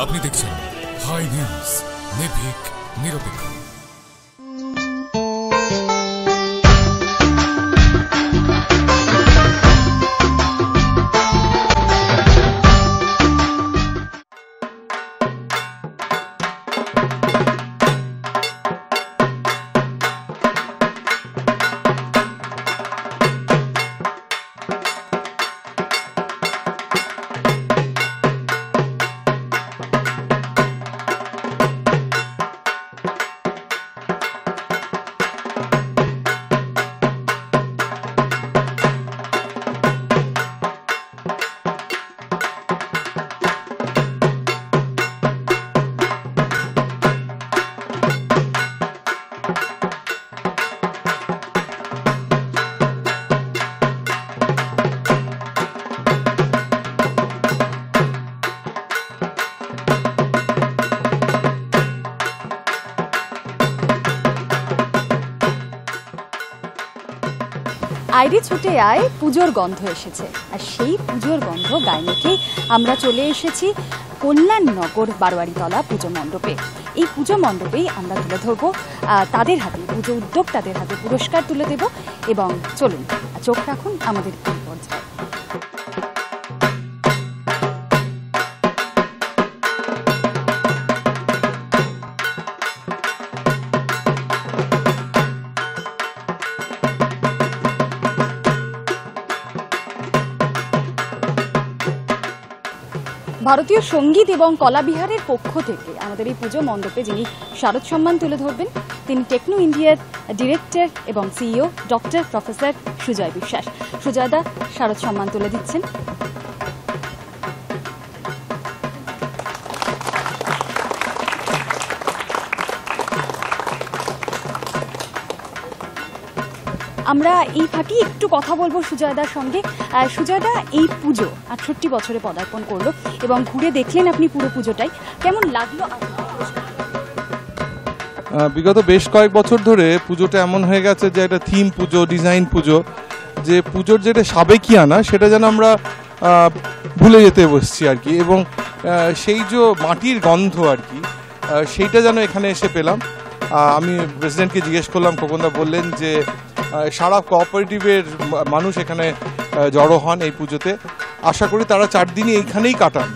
আপনি দেখছেন high news, নির্ভীক, নিরপেক্ষ। আইডি ছুটে আয় পুজোর গন্ধ এসেছে, আর সেই পুজোর গন্ধ গায়ে মেখেই আমরা চলে এসেছি কল্যাণনগর বারোয়ারিতলা পুজো মণ্ডপে। এই পুজো মণ্ডপেই আমরা তুলে ধরবো তাদের হাতে, পুজো উদ্যোক্তাদের হাতে পুরস্কার তুলে দেব। এবং চলুন চোখ রাখুন আমাদের এই পর্যায়ে। ভারতীয় সঙ্গীত এবং কলা বিহারের পক্ষ থেকে আমাদের এই পুজো মণ্ডপে যিনি শারদ সম্মান তুলে ধরবেন তিনি টেকনো ইন্ডিয়ার ডিরেক্টর এবং CEO doctor professor Sujoy Biswas. সুজয়দা শারদ সম্মান তুলে দিচ্ছেন। আমরা এই ফাঁকি একটু কথা বলবো সুজয়দার সঙ্গে। সুজয়দা, এই পুজো 68 বছরে পদার্পণ করলো এবং ঘুরে দেখলেন আপনি পুরো পুজোটাই, কেমন লাগলো? বিগত বেশ কয়েক বছর ধরে পুজোটা এমন হয়ে গেছে যে একটা থিম পুজো, ডিজাইন পুজো, যে পুজোর যেটা সাবেকিয়ানা সেটা যেন আমরা ভুলে যেতে বসছি আর কি। এবং সেই যে মাটির গন্ধ আর কি, সেইটা যেন এখানে এসে পেলাম। আমি প্রেসিডেন্টকে জিজ্ঞেস করলাম, খোকনদা বললেন যে সারা কোঅপারেটিভের মানুষ এখানে জড়ো হন এই পুজোতে। আশা করি তারা 4 দিনই এইখানেই কাটান।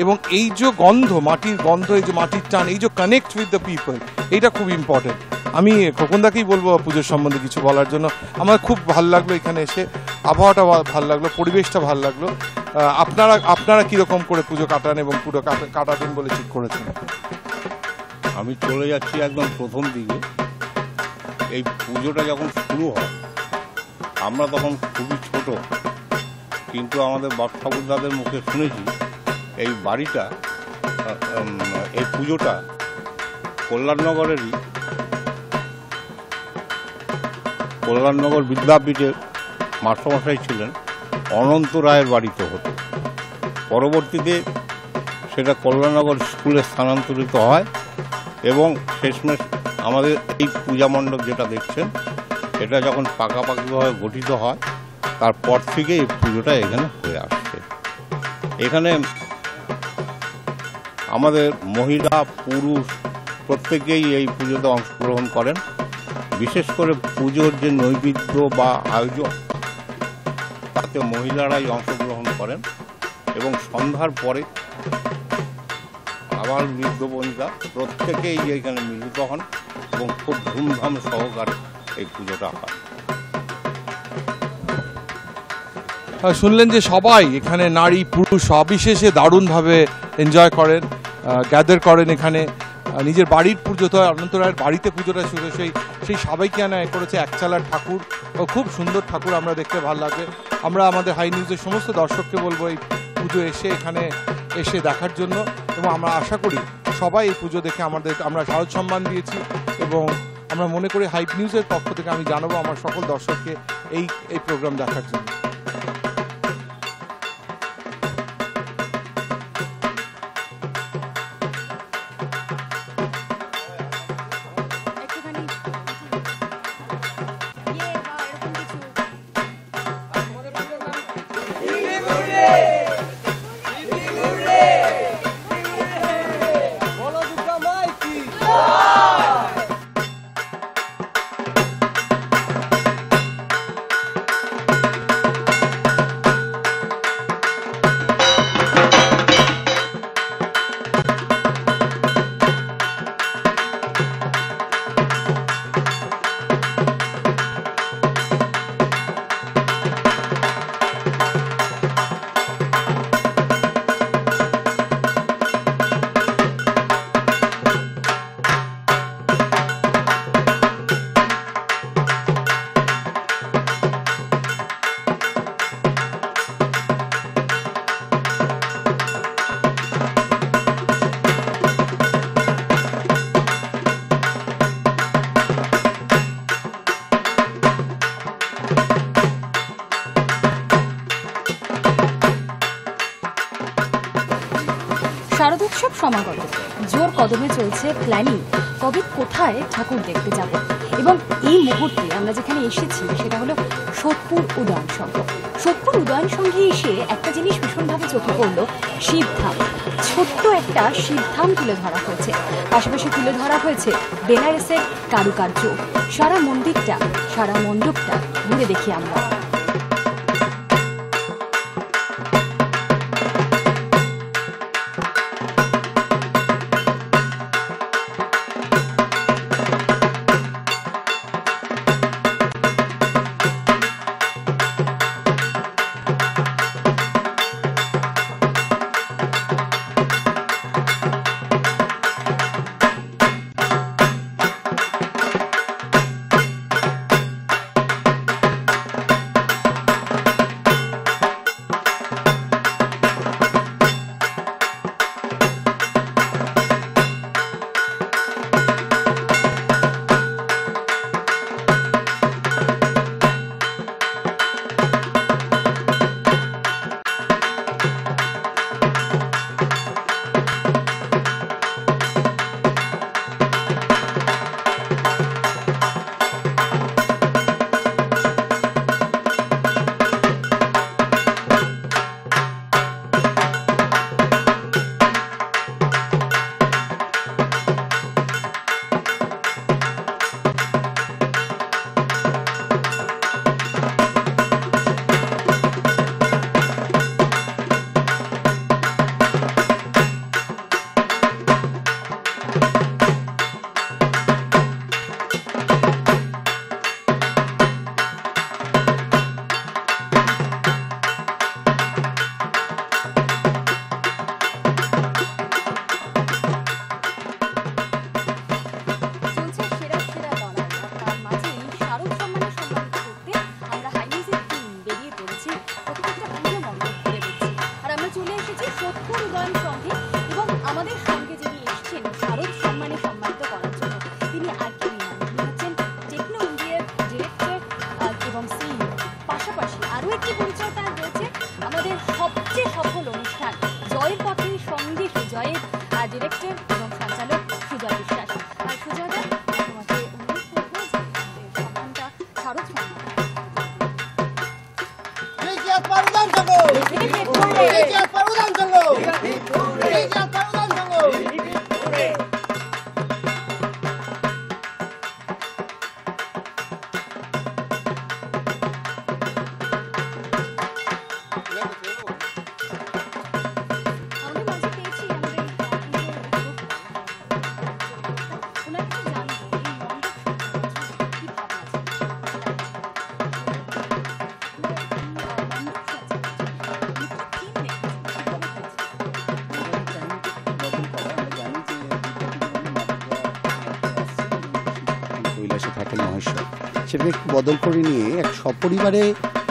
এবং এই যে গন্ধ, মাটির গন্ধ, এই যে মাটির টান, এই যে কানেক্ট উইথ দ্য পিপল, এইটা খুব ইম্পর্টেন্ট। আমি খোকনদাকেই বলবো পুজোর সম্বন্ধে কিছু বলার জন্য। আমার খুব ভালো লাগলো এখানে এসে, আবহাওয়াটা ভালো লাগলো, পরিবেশটা ভালো লাগলো। আপনারা কীরকম করে পুজো কাটান এবং পুরো কাটাবেন বলে ঠিক করেছেন? আমি চলে যাচ্ছি একদম প্রথম দিকে। এই পুজোটা যখন শুরু হয় আমরা তখন খুবই ছোট, কিন্তু আমাদের বাপ ঠাকুরদাদের মুখে শুনেছি এই বাড়িটা, এই পুজোটা কল্যাণনগর বিদ্যাপীঠের মাস্টারমশাই ছিলেন অনন্ত রায়ের বাড়িতে হতো। পরবর্তীতে সেটা কল্যাণনগর স্কুলে স্থানান্তরিত হয় এবং শেষমেশ আমাদের এই পূজা মণ্ডপ যেটা দেখছেন এটা যখন পাকাপাকিভাবে গঠিত হয় তারপর থেকে এই পুজোটা এখানে হয়ে আসছে। এখানে আমাদের মহিলা পুরুষ প্রত্যেকেই এই পুজোতে অংশগ্রহণ করেন। বিশেষ করে পুজোর যে নৈবেদ্য বা আয়োজন তাতে মহিলারাই অংশগ্রহণ করেন এবং সন্ধ্যার পরে আবার বৃদ্ধ বনিতা প্রত্যেকেই এখানে মিলিত হন এবং খুব ধুমধাম সহকারে এই পুজোটা হয়। শুনলেন যে সবাই এখানে নারী পুরুষ সবিশেষে দারুণভাবে এনজয় করেন, গ্যাদার করেন এখানে। নিজের বাড়ির পুজো তো অনন্ত রায়ের বাড়িতে পুজোটা শুরু, সেই সবাইকিয়ানা করেছে একচালার ঠাকুর, ও খুব সুন্দর ঠাকুর, আমরা দেখতে ভালো লাগে। আমরা আমাদের হাই নিউজের সমস্ত দর্শককে বলবো এই পুজো এখানে এসে দেখার জন্য। এবং আমরা আশা করি সবাই এই পুজো দেখে আমরা শারদ সম্মান দিয়েছি এবং আমরা মনে করি হাই নিউজের পক্ষ থেকে আমি জানাবো আমার সকল দর্শককে এই প্রোগ্রাম দেখার জন্য। শারদোৎসব সমাগত, জোর কদমে চলছে প্ল্যানিং, কবে কোথায় ঠাকুর দেখতে যাব। এবং এই মুহূর্তে আমরা যেখানে এসেছি সেটা হলো সোদপুর উদয়ন সংঘ। সোদপুর উদয়ন সংঘে এসে একটা জিনিস ভীষণভাবে চোখে পড়লো, শিবধাম। ছোট্ট একটা শিবধাম তুলে ধরা হয়েছে, পাশাপাশি তুলে ধরা হয়েছে বেনারসের কারুকার্য। সারা মন্দিরটা, সারা মণ্ডপটা ঘুরে দেখি আমরা। সেটাকে একটু বদল করে নিয়ে এক সপরিবারে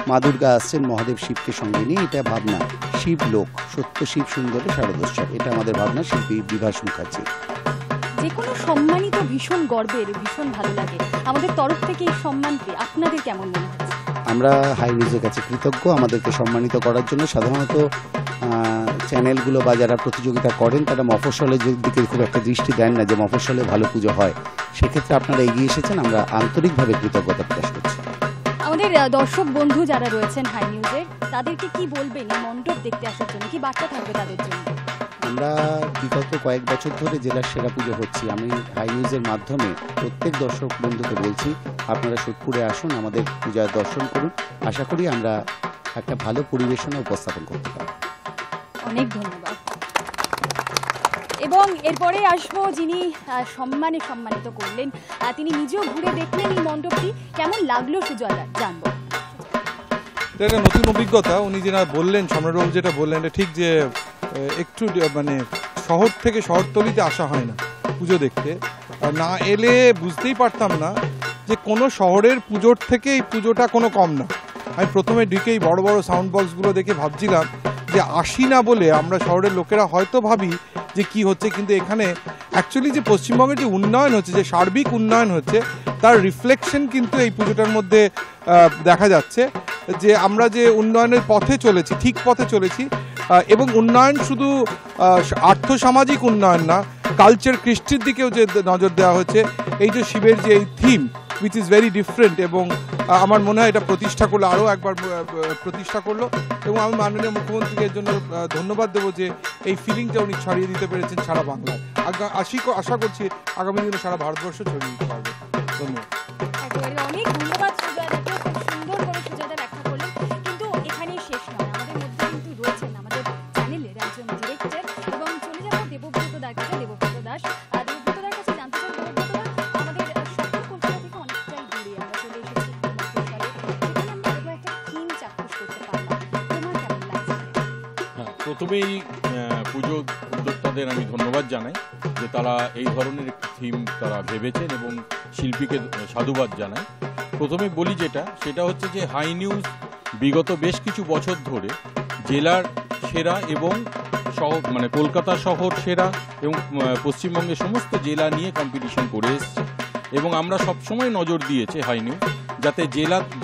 মা দুর্গা আসছেন মহাদেব শিবকে সঙ্গে নিয়ে, এটা ভাবনা শিব লোক সত্য শিব সুন্দরে শারদোৎসব, এটা আমাদের ভাবনা শিল্পী বিভাস মুখার্জি। যে কোনো সম্মানিত ভীষণ গর্বের, ভীষণ ভালো লাগে। আমাদের তরফ থেকে এই সম্মান পেয়ে আপনাদের কেমন মনে হচ্ছে? আমরা হাই নিউজের কাছে কৃতজ্ঞ আমাদেরকে সম্মানিত করার জন্য। সাধারণত চ্যানেলগুলো বা যারা প্রতিযোগিতা করেন তারা মফস্বলের দিকে খুব একটা দৃষ্টি দেন না যে মফস্বলে ভালো পুজো হয়, সেক্ষেত্রে আপনারা এগিয়ে এসেছেন, আমরা আন্তরিকভাবে কৃতজ্ঞতা প্রকাশ করছি। আমাদের দর্শক বন্ধু যারা রয়েছেন হাই নিউজের, তাদেরকে কি বলবেন এই মণ্ডপ দেখতে আসার জন্য, কি বার্তা থাকবে তাদের জন্য? আমরা বিগত কয়েক বছর ধরে জেলার সেরা পুজো হচ্ছি। আমি হাই নিউজের মাধ্যমে প্রত্যেক দর্শক বন্ধুকে বলছি আপনারা সোদপুরে আসুন, আমাদের পূজার দর্শন করুন। আশা করি আমরা একটা ভালো পরিবেশনা উপস্থাপন করতে পারব। অনেক ধন্যবাদ। এবং এরপরে আসবো যিনি সম্মানিত করলেন, তিনি নিজেও ঘুরে দেখলেন এই মণ্ডপটি, কেমন লাগলো সুজয়দা জানবো। এটা নতুন অভিজ্ঞতা। উনি যেটা বললেন, সম্রাটবাবু যেটা বললেন, এটা ঠিক যে একটু মানে শহর থেকে শহরতলিতে আসা হয় না পুজো দেখতে, না এলে বুঝতেই পারতাম না যে কোনো শহরের পুজোর থেকে এই পুজোটা কোনো কম না। আমি প্রথমে ঢুকেই বড় বড় সাউন্ড বক্সগুলো দেখে ভাবছিলাম যে আসি না বলে আমরা শহরের লোকেরা হয়তো ভাবি যে কি হচ্ছে, কিন্তু এখানে অ্যাকচুয়ালি যে পশ্চিমবঙ্গের যে উন্নয়ন হচ্ছে, যে সার্বিক উন্নয়ন হচ্ছে, তার রিফ্লেকশন কিন্তু এই পুজোটার মধ্যে দেখা যাচ্ছে। যে আমরা যে উন্নয়নের পথে চলেছি, ঠিক পথে চলেছি, এবং উন্নয়ন শুধু আর্থসামাজিক উন্নয়ন না, কালচার কৃষ্টির দিকেও যে নজর দেওয়া হচ্ছে। এই যে শিবের যে এই theme which is very different, এবং আমার মনে হয় এটা প্রতিষ্ঠা করলো, আরও একবার প্রতিষ্ঠা করলো, এবং আমি মাননীয় মুখ্যমন্ত্রীকে এর জন্য ধন্যবাদ দেবো যে এই ফিলিংটা উনি ছড়িয়ে দিতে পেরেছেন সারা বাংলায়। আশা করছি আগামী দিনে সারা ভারতবর্ষ ছড়িয়ে দিতে পারবে। ধন্যবাদ। অনেক ধন্যবাদ সুজয়দাকে, খুব সুন্দর করে সুজয়দা ব্যাখ্যা করলেন। কিন্তু এখানেই শেষ নয়, আমাদের মধ্যে কিন্তু রয়েছেন আমাদের চ্যানেলের একজন ডিরেক্টর, এবং চলে যাবো দেবব্রত দার কাছে। দেবব্রত দাস, দেবব্রত দার কাছে জানতে চাই, দেবব্রত দা, আমাদের শহর কলকাতা থেকে অনেকটাই দূরে আমরা চলে এসেছি মফস্বলে, সেখানে আমরা এবার একটা থিম চাক্ষুষ করতে পারলাম। তোমার কেমন লাগছে? প্রথমেই পুজো উদ্যোক্তাদের আমি ধন্যবাদ জানাই যে তারা এই ধরনের একটি থিম তারা ভেবেছেন, এবং শিল্পীকে সাধুবাদ জানাই। প্রথমে বলি সেটা হচ্ছে যে হাই নিউজ বিগত বেশ কিছু বছর ধরে জেলার সেরা এবং মানে কলকাতা শহর সেরা এবং পশ্চিমবঙ্গের সমস্ত জেলা নিয়ে কম্পিটিশন করে এসছে, এবং আমরা সবসময় নজর দিয়েছি হাই নিউজ যাতে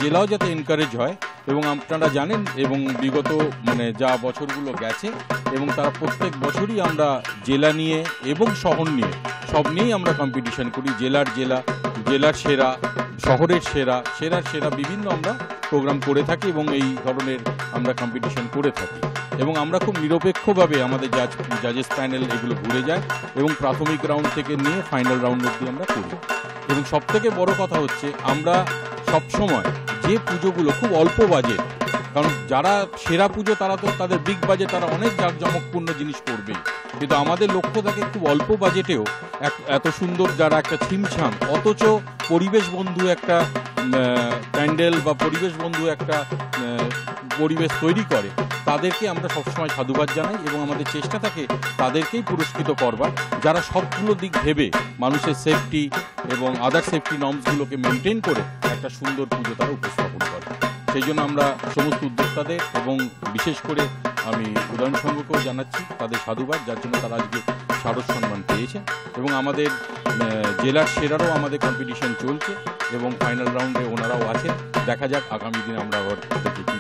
জেলাও যাতে এনকারেজ হয়। এবং আপনারা জানেন, এবং বিগত মানে যা বছরগুলো গেছে, এবং তারা প্রত্যেক বছরই আমরা জেলা নিয়ে এবং শহর নিয়ে সব নিয়েই আমরা কম্পিটিশন করি। জেলার সেরা, শহরের সেরা বিভিন্ন আমরা প্রোগ্রাম করে থাকি, এবং এই ধরনের আমরা কম্পিটিশন করে থাকি। এবং আমরা খুব নিরপেক্ষভাবে আমাদের জাজেস প্যানেল এগুলো ঘুরে যায়, এবং প্রাথমিক রাউন্ড থেকে নিয়ে ফাইনাল রাউন্ড অবধি আমরা করি। এবং সবথেকে বড় কথা হচ্ছে আমরা সবসময় যে পুজোগুলো খুব অল্প বাজেট, কারণ যারা সেরা পুজো তারা তো তাদের বিগ বাজেট, তারা অনেক জাঁকজমকপূর্ণ জিনিস করবে, কিন্তু আমাদের লক্ষ্য থাকে খুব অল্প বাজেটেও এত সুন্দর যারা একটা ছিমছাম অথচ পরিবেশ বন্ধু একটা প্যান্ডেল বা পরিবেশ বন্ধু একটা পরিবেশ তৈরি করে, তাদেরকে আমরা সবসময় সাধুবাদ জানাই, এবং আমাদের চেষ্টা থাকে তাদেরকেই পুরস্কৃত করবার যারা সবগুলো দিক ভেবে মানুষের সেফটি এবং আদার সেফটি নর্মসগুলোকে মেনটেন করে একটা সুন্দর পুজো তারা উপস্থাপন করে। সেই জন্য আমরা সমস্ত উদ্যোক্তাদের এবং বিশেষ করে আমি উদয়ন সংঘকেও জানাচ্ছি তাদের সাধুবাদ, যার জন্য তারা আজকে শারদ সম্মান পেয়েছেন। এবং আমাদের জেলার সেরারও আমাদের কম্পিটিশন চলছে, এবং ফাইনাল রাউন্ডে ওনারাও আছেন। দেখা যাক আগামী দিনে আমরা আবার দেখি কি।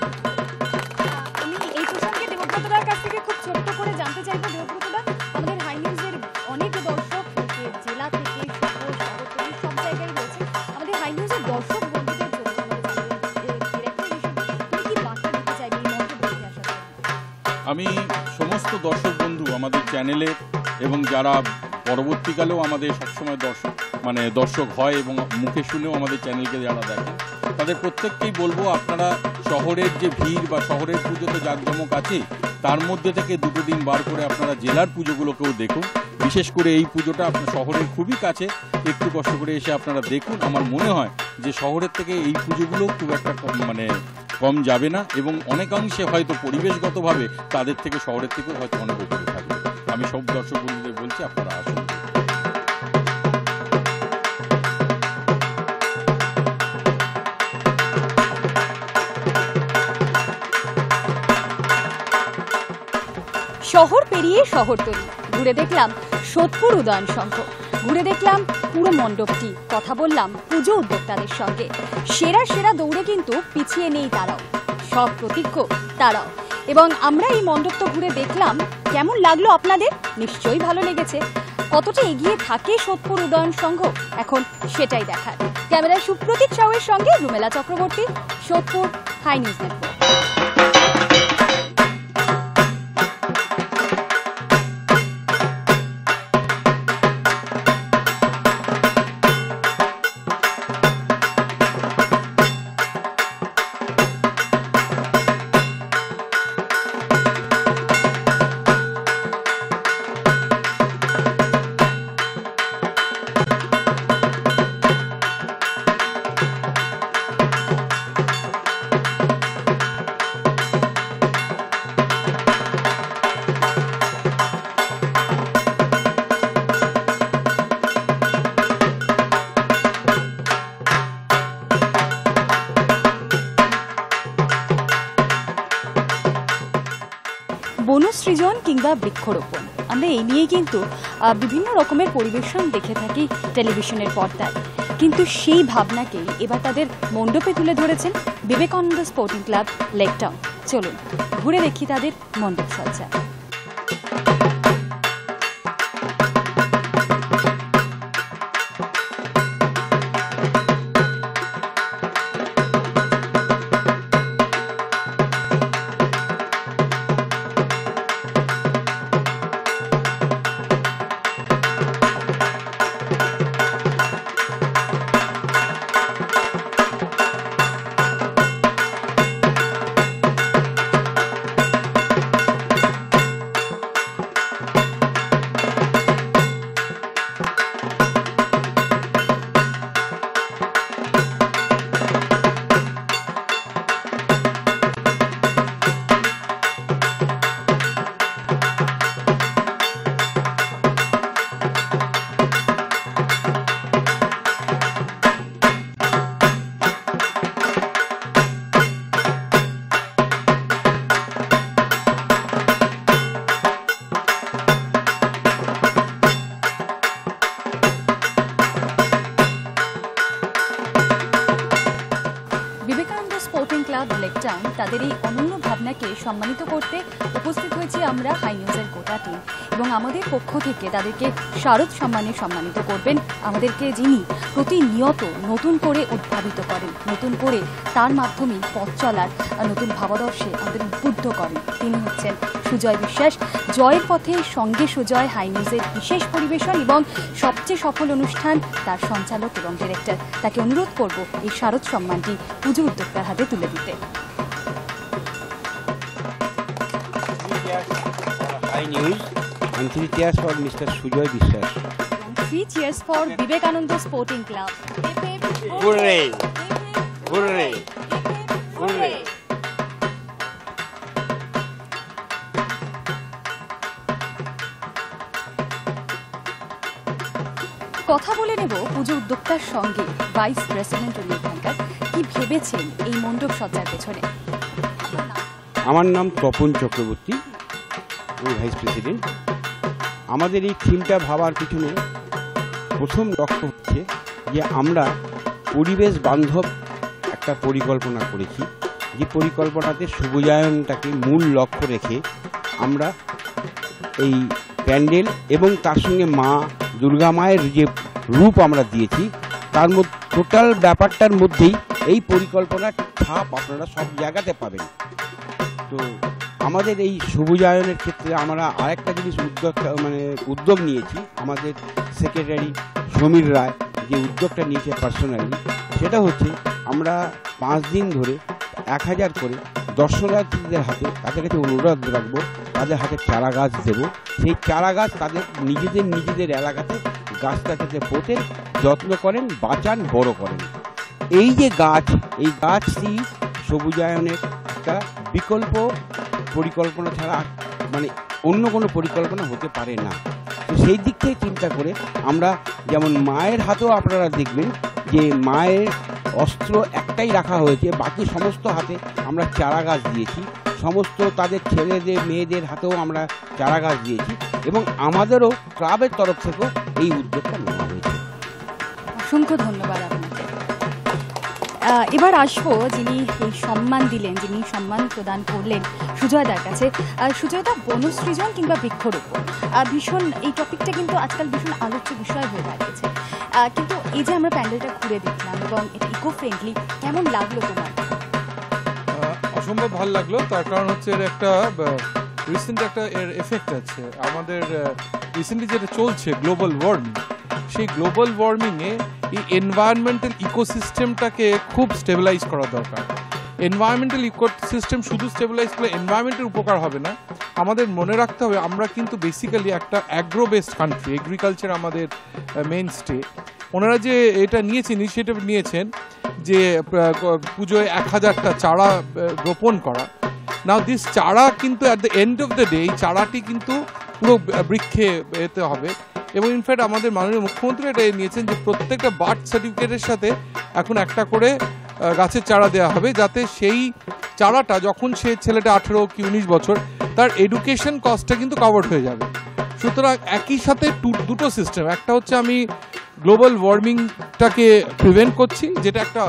আমি এই প্রসঙ্গে দেবব্রতদার কাছ থেকে খুব ছোট্ট করে জানতে চাইবো, দেবব্রতদা, আমাদের হাই নিউজের অনেক দর্শক জেলা থেকে শহর থেকে সব জায়গায় রয়েছে। আমাদের হাই নিউজের দর্শক বন্ধুদের জন্য তুমি কি বার্তা দিতে চাইবে এই মঞ্চে বসে আসার জন্য? আমি সমস্ত দর্শক বন্ধু আমাদের চ্যানেলে এবং যারা পরবর্তীকালেও আমাদের সবসময় দর্শক হয় এবং মুখে শুনেও আমাদের চ্যানেলকে যারা দেখেন, তাদের প্রত্যেককেই বলবো আপনারা শহরের যে ভিড় বা শহরের পুজো তো জাঁকজমক আছে, তার মধ্যে থেকে দুটো দিন বার করে আপনারা জেলার পুজোগুলোকেও দেখুন। বিশেষ করে এই পুজোটা আপনার শহরের খুবই কাছে, একটু কষ্ট করে এসে আপনারা দেখুন। আমার মনে হয় যে শহরের থেকে এই পুজোগুলো খুব একটা কম যাবে না, এবং অনেকাংশে হয়তো পরিবেশগতভাবে তাদের থেকে শহরের থেকেও হয়তো অনেক উপরে থাকবে। আমি সব দর্শক বন্ধুদের বলছি আপনারা আসুন। শহর পেরিয়ে শহরতলি ঘুরে দেখলাম সোদপুর উদয়ন সংঘ, ঘুরে দেখলাম পুরো মণ্ডপটি, কথা বললাম পুজো উদ্যোক্তাদের সঙ্গে। সেরা দৌড়ে কিন্তু পিছিয়ে নেই তারাও, সব প্রতিজ্ঞ তারাও। এবং আমরা এই মণ্ডপ তো ঘুরে দেখলাম, কেমন লাগলো আপনাদের? নিশ্চয়ই ভালো লেগেছে। কতটা এগিয়ে থাকে সোদপুর উদয়ন সংঘ এখন সেটাই দেখার। ক্যামেরায় সুপ্রতীক সাউয়ের সঙ্গে Rumela Chakraborty, Sodepur, high news network. বনসৃজন কিংবা বৃক্ষরোপণ, আমরা এই নিয়েই কিন্তু বিভিন্ন রকমের পরিবেশন দেখে থাকি টেলিভিশনের পর্দায়, কিন্তু সেই ভাবনাকেই এবার তাদের মণ্ডপে তুলে ধরেছেন বিবেকানন্দ স্পোর্টিং ক্লাব লেকটাউন। চলুন ঘুরে দেখি তাদের মণ্ডপ সজ্জা। লেকটাউন তাদের এই অনন্য ভাবনাকে সম্মানিত করতে উপস্থিত হয়েছি আমরা হাই নিউজের গোটা টিম, এবং আমাদের পক্ষ থেকে তাদেরকে শারদ সম্মানে সম্মানিত করবেন আমাদেরকে যিনি প্রতিনিয়ত নতুন করে উদ্ভাবিত করেন, নতুন করে তার মাধ্যমে পথ চলার নতুন ভাবাদর্শে আমাদের উদ্বুদ্ধ করেন। তিনি হচ্ছেন সুজয় বিশ্বাস। জয়ের পথে সঙ্গে সুজয় হাই নিউজের বিশেষ পরিবেশন এবং সবচেয়ে সফল অনুষ্ঠান তার সঞ্চালক এবং ডিরেক্টর। তাকে অনুরোধ করব এই শারদ সম্মানটি পুজো উদ্যোক্তার হাতে তুলে দিতে। High News and 3 cheers for Mr. Sujoy বিশ্বাস. 3 cheers for Vivekananda Sporting Club. Hooray! Hooray! Hooray! কথা বলে নেব পুজো উদ্যোক্তার সঙ্গে ভাইস প্রেসিডেন্ট উনি এখানকার কি ভেবেছেন এই মণ্ডপ সজ্জার পেছনে। আমার নাম তপন চক্রবর্তী, আমি ভাইস প্রেসিডেন্ট। আমাদের এই থিমটা ভাবার পিছনে প্রথম লক্ষ্য হচ্ছে যে আমরা পরিবেশ বান্ধব একটা পরিকল্পনা করেছি, যে পরিকল্পনাতে সবুজায়নটাকে মূল লক্ষ্য রেখে আমরা এই প্যান্ডেল এবং তার সঙ্গে মা দুর্গা মায়ের যে রূপ আমরা দিয়েছি তার মধ্যে টোটাল ব্যাপারটার মধ্যেই এই পরিকল্পনার ছাপ আপনারা সব জায়গাতে পাবেন। তো আমাদের এই সবুজায়নের ক্ষেত্রে আমরা আরেকটা জিনিস উদ্যোগ নিয়েছি। আমাদের সেক্রেটারি সমীর রায় যে উদ্যোগটা নিয়েছে পার্সোনালি, সেটা হচ্ছে আমরা 5 দিন ধরে 1000 করে দর্শনার্থীদের হাতে তাদের কাছে অনুরোধ রাখবো, তাদের হাতে চারা গাছ দেব। সেই চারা গাছ তাদের নিজেদের এলাকাতে গাছটাকে পোতেন, যত্ন করেন, বাঁচান, বড় করেন। এই যে গাছ, এই গাছটি সবুজায়নের একটা বিকল্প পরিকল্পনা ছাড়া অন্য কোনো পরিকল্পনা হতে পারে না। তো সেই দিক থেকে চিন্তা করে আমরা যেমন মায়ের হাতেও আপনারা দেখবেন যে মায়ের অস্ত্র একটাই রাখা হয়েছে, বাকি সমস্ত হাতে আমরা চারা গাছ দিয়েছি। সমস্ত তাদের ছেলেদের মেয়েদের হাতেও আমরা চারা গাছ দিয়েছি, এবং আমাদেরও ক্লাবের তরফ থেকেও এই উদ্যোগটা নেওয়া হয়েছে। অসংখ্য ধন্যবাদ আপনাকে। এবার আসবো যিনি এই সম্মান দিলেন, যিনি সম্মান প্রদান করলেন সুজয়দার কাছে। সুজয়দা, বনসৃজন কিংবা বৃক্ষরোপণ ভীষণ এই টপিকটা কিন্তু আজকাল ভীষণ আলোচ্য বিষয় হয়ে দাঁড়িয়েছে, কিন্তু এই যে আমরা প্যান্ডেলটা ঘুরে দেখলাম এবং এটা ইকো ফ্রেন্ডলি, কেমন লাগলো তোমার? অসম্ভব ভালো লাগলো। তার কারণ হচ্ছে এর একটা রিসেন্ট একটা এর এফেক্ট আছে। আমাদের রিসেন্টলি যেটা চলছে গ্লোবাল ওয়ার্মিং, সেই গ্লোবাল ওয়ার্মিংয়ে এই এনভায়রনমেন্টাল ইকোসিস্টেমটাকে খুব স্টেবিলাইজ করা দরকার। এনভায়রনমেন্টাল ইকোসিস্টেম শুধু স্টেবিলাইজ করলে এনভায়রনমেন্টের উপকার হবে না। আমাদের মনে রাখতে হবে আমরা কিন্তু বেসিক্যালি একটা অ্যাগ্রো বেসড কান্ট্রি, এগ্রিকালচার আমাদের মেইন স্টে। ওনারা যে এটা নিয়েছেন, ইনিশিয়েটিভ নিয়েছেন যে পুজোয় 1000টা চারা রোপণ করা। নাও দিস চারা কিন্তু at the end of the day এই চারাটি কিন্তু পুরো বৃক্ষে এতে হবে। এবং ইনফ্যাক্ট আমাদের মাননীয় মুখ্যমন্ত্রী এটা নিয়েছেন যে প্রত্যেকটা বার্থ সার্টিফিকেটের সাথে এখন একটা করে গাছের চারা দেওয়া হবে, যাতে সেই চারাটা যখন সে ছেলেটা 18 কি 19 বছর, তার এডুকেশন কস্টটা কিন্তু কভার্ড হয়ে যাবে। সুতরাং একই সাথে দুটো সিস্টেম, একটা হচ্ছে আমি গ্লোবাল ওয়ার্মিংটাকে প্রিভেন্ট করছি, যেটা একটা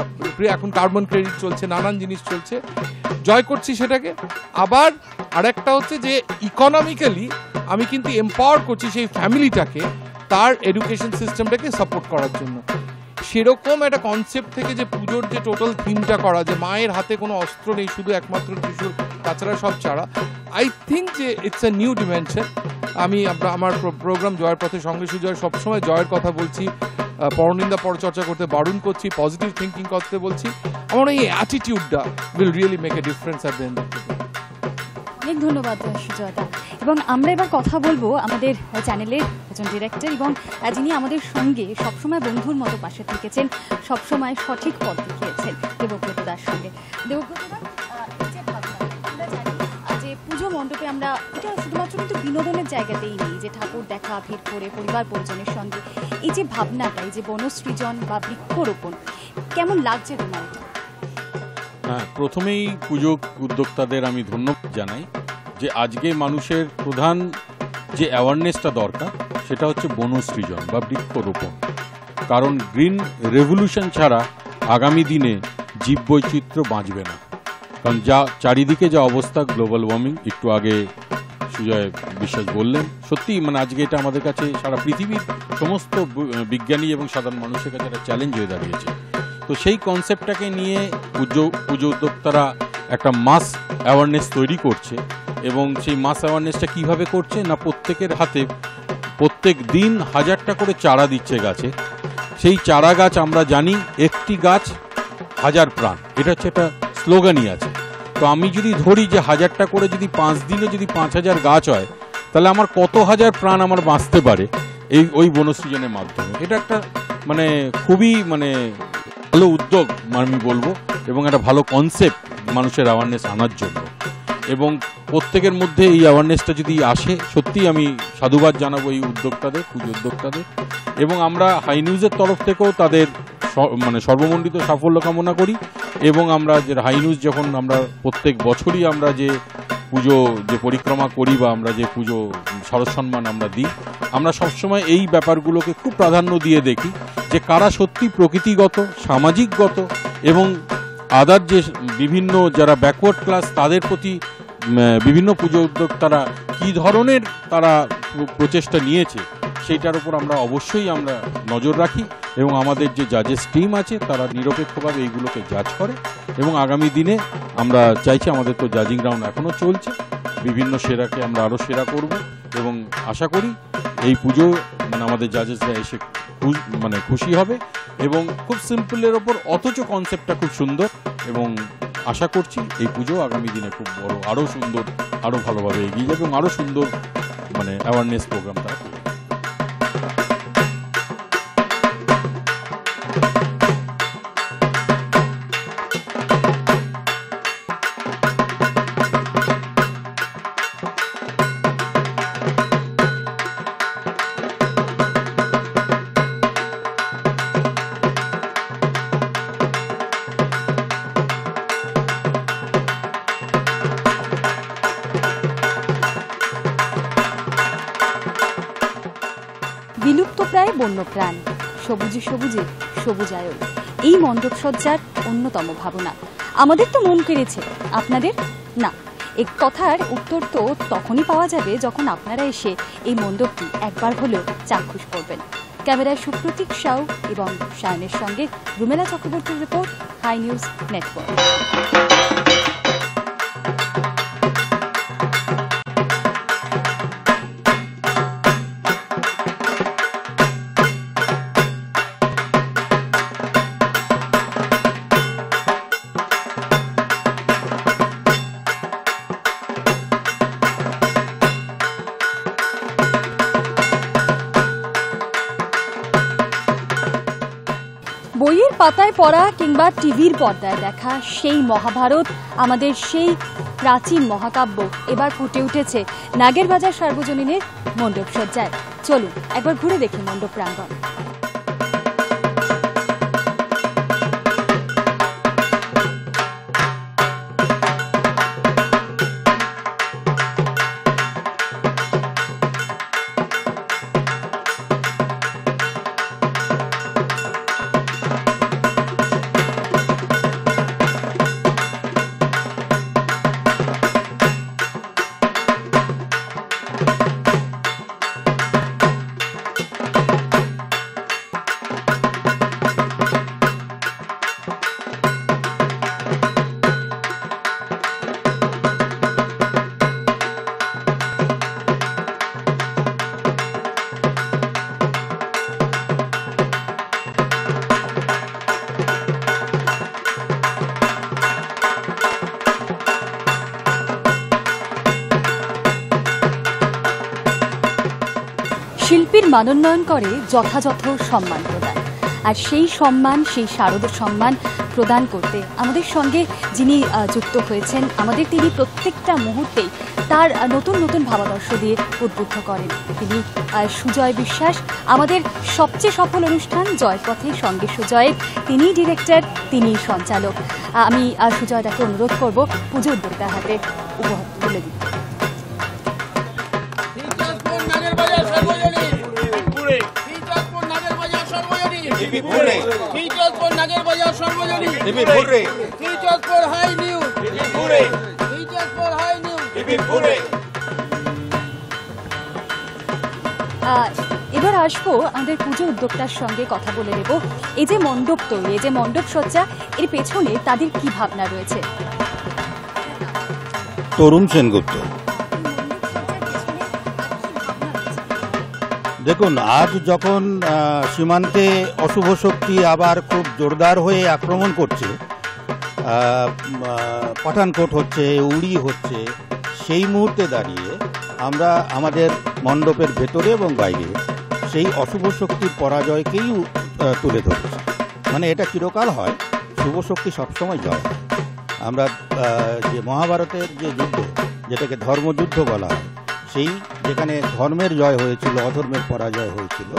এখন কার্বন ক্রেডিট চলছে, নানান জিনিস চলছে। জয় করছি সেটাকে। আবার আরেকটা হচ্ছে যে ইকোনমিক্যালি আমি কিন্তু এম্পাওয়ার করছি সেই ফ্যামিলিটাকে, তার এডুকেশন সিস্টেমটাকে সাপোর্ট করার জন্য। সেরকম একটা কনসেপ্ট থেকে যে পুজোর যে টোটাল থিমটা করা, যে মায়ের হাতে কোনো অস্ত্র নেই, শুধু একমাত্র ত্রিশূল, তাছাড়া সব ছাড়া, আই থিঙ্ক যে ইটস এ নিউ ডিমেনশন। আমি আমার প্রোগ্রাম জয়ের পথে সঙ্গে সুজয় সবসময় জয়ের কথা বলছি, পরনিন্দা পরচর্চা করতে বারণ করছি, পজিটিভ থিঙ্কিং করতে বলছি। আমার এই অ্যাটিটিউডটা will really make a difference at the end of the day. অনেক ধন্যবাদ সুজয়দা। এবং আমরা এবার কথা বলবো আমাদের চ্যানেলের একজন ডিরেক্টর এবং যিনি আমাদের সঙ্গে সবসময় বন্ধুর মতো পাশে থেকেছেন, সবসময় সঠিক পথ দেখিয়েছেন, দেবব্রত দার সঙ্গে। দেবব্রত দা, এই যে ভাবনা, আমরা জানি যে পুজো মণ্ডপে আমরা এটা শুধুমাত্র কিন্তু বিনোদনের জায়গাতেই নেই, যে ঠাকুর দেখা, ভিড় করে পরিবার পরিজনের সঙ্গে এই যে ভাবনাটা, এই যে বনসৃজন বা বৃক্ষরোপণ, কেমন লাগছে তোমার এটা? হ্যাঁ, প্রথমেই পুজো উদ্যোক্তাদের আমি ধন্যবাদ জানাই যে আজকে মানুষের প্রধান যে অ্যাওয়ারনেসটা দরকার সেটা হচ্ছে বনসৃজন বা বৃক্ষরোপণ। কারণ গ্রিন রেভলিউশন ছাড়া আগামী দিনে জীববৈচিত্র্য বাঁচবে না। কারণ যা চারিদিকে যা অবস্থা, গ্লোবাল ওয়ার্মিং, একটু আগে সুজয় বিশ্বাস বললেন, সত্যি মানে আজকে এটা আমাদের কাছে সারা পৃথিবীর সমস্ত বিজ্ঞানী এবং সাধারণ মানুষের কাছে একটা চ্যালেঞ্জ হয়ে দাঁড়িয়েছে। তো সেই কনসেপ্টটাকে নিয়ে পুজো উদ্যোক্তারা একটা মাস অ্যাওয়ারনেস তৈরি করছে। এবং সেই মাস অ্যাওয়ারনেসটা কিভাবে করছে না, প্রত্যেকের হাতে প্রত্যেক দিন 1000টা করে চারা দিচ্ছে গাছে। সেই চারা গাছ আমরা জানি একটি গাছ 1000 প্রাণ, এটা হচ্ছে একটা স্লোগানই আছে। তো আমি যদি ধরি যে 1000টা করে যদি 5 দিনে যদি 5000 গাছ হয়, তাহলে আমার কত হাজার প্রাণ আমার বাঁচতে পারে ওই বনসৃজনের মাধ্যমে। এটা একটা মানে খুবই মানে ভালো উদ্যোগ আমি বলবো, এবং একটা ভালো কনসেপ্ট মানুষের অ্যাওয়ারনেস আনার জন্য। এবং প্রত্যেকের মধ্যে এই অ্যাওয়ারনেসটা যদি আসে, সত্যি আমি সাধুবাদ জানাবো এই উদ্যোক্তাদের, পুজো উদ্যোক্তাদের। এবং আমরা হাই নিউজের তরফ থেকেও তাদের মানে সর্বমণ্ডিত সাফল্য কামনা করি। এবং আমরা যে হাই নিউজ যখন আমরা প্রত্যেক বছরই আমরা যে পুজো যে পরিক্রমা করি বা আমরা যে পুজো শারদ সম্মান আমরা দিই, আমরা সবসময় এই ব্যাপারগুলোকে খুব প্রাধান্য দিয়ে দেখি যে কারা সত্যি প্রকৃতিগত, সামাজিকগত এবং আদার যে বিভিন্ন যারা ব্যাকওয়ার্ড ক্লাস তাদের প্রতি বিভিন্ন পুজো উদ্যোক্তারা কী ধরনের তারা প্রচেষ্টা নিয়েছে সেইটার উপর আমরা অবশ্যই আমরা নজর রাখি। এবং আমাদের যে জাজেস টিম আছে তারা নিরপেক্ষভাবে এইগুলোকে জাজ করে। এবং আগামী দিনে আমরা চাইছি, আমাদের তো জাজিং রাউন্ড এখনও চলছে, বিভিন্ন সেরাকে আমরা আরও সেরা করব। এবং আশা করি এই পুজো মানে আমাদের জাজেসরা এসে মানে খুশি হবে। এবং খুব সিম্পলের ওপর অথচ কনসেপ্টটা খুব সুন্দর। এবং আশা করছি এই পুজো আগামী দিনে খুব বড়, আরও সুন্দর, আরও ভালোভাবে এগিয়ে যাবে এবং আরও সুন্দর মানে অ্যাওয়ারনেস প্রোগ্রাম তারা করবে। বিলুপ্তপ্রায় বন্যপ্রাণ, সবুজে সবুজে সবুজায়ন, এই মণ্ডপ সজ্জার অন্যতম ভাবনা। আমাদের তো মন কেড়েছে, আপনাদের না? এই কথার উত্তর তো তখনই পাওয়া যাবে যখন আপনারা এসে এই মণ্ডপটি একবার হলেও চাক্ষুষ করবেন। ক্যামেরায় সুপ্রতীক সাউ এবং সায়নের সঙ্গে রুমেলা চক্রবর্তীর রিপোর্ট, হাই নিউজ নেটওয়ার্ক। বইয়ের পাতায় পড়া কিংবা টিভির পর্দায় দেখা সেই মহাভারত, আমাদের সেই প্রাচীন মহাকাব্য এবার ফুটে উঠেছে নাগেরবাজার সার্বজনীনের মণ্ডপ সজ্জায়। চলুন একবার ঘুরে দেখি মণ্ডপ প্রাঙ্গণ। শিল্পীর মানোন্নয়ন করে যথাযথ সম্মান প্রদান। আর সেই সম্মান, সেই শারদ সম্মান প্রদান করতে আমাদের সঙ্গে যিনি যুক্ত হয়েছেন, আমাদের তিনি প্রত্যেকটা মুহূর্তেই তার নতুন নতুন ভাবাদর্শ দিয়ে উদ্বুদ্ধ করেন। তিনি সুজয় বিশ্বাস, আমাদের সবচেয়ে সফল অনুষ্ঠান জয়পথে সঙ্গে সুজয়ের তিনি ডিরেক্টর, তিনি সঞ্চালক। আমি সুজয়দাকে অনুরোধ করব পুজো উদ্যোক্তার হাতে উপহার তুলে দিতে। এবার আসবো আমাদের পুজো উদ্যোক্তার সঙ্গে কথা বলে নেব। এই যে মণ্ডপ তৈরি, এই যে মণ্ডপ সজ্জা, এর পেছনে তাদের কি ভাবনা রয়েছে? তরুণ সেনগুপ্ত। দেখুন, আজ যখন সীমান্তে অশুভ শক্তি আবার খুব জোরদার হয়ে আক্রমণ করছে, পাঠানকোট হচ্ছে, উড়ি হচ্ছে, সেই মুহূর্তে দাঁড়িয়ে আমরা আমাদের মণ্ডপের ভেতরে এবং বাইরে সেই অশুভ শক্তির পরাজয়কেই তুলে ধরছি। মানে এটা চিরকাল হয়, শুভ শক্তি সবসময় জয় হয়। আমরা যে মহাভারতের যে যুদ্ধ, যেটাকে ধর্মযুদ্ধ বলা হয়, সেই যেখানে ধর্মের জয় হয়েছিল, অধর্মের পরাজয় হয়েছিল,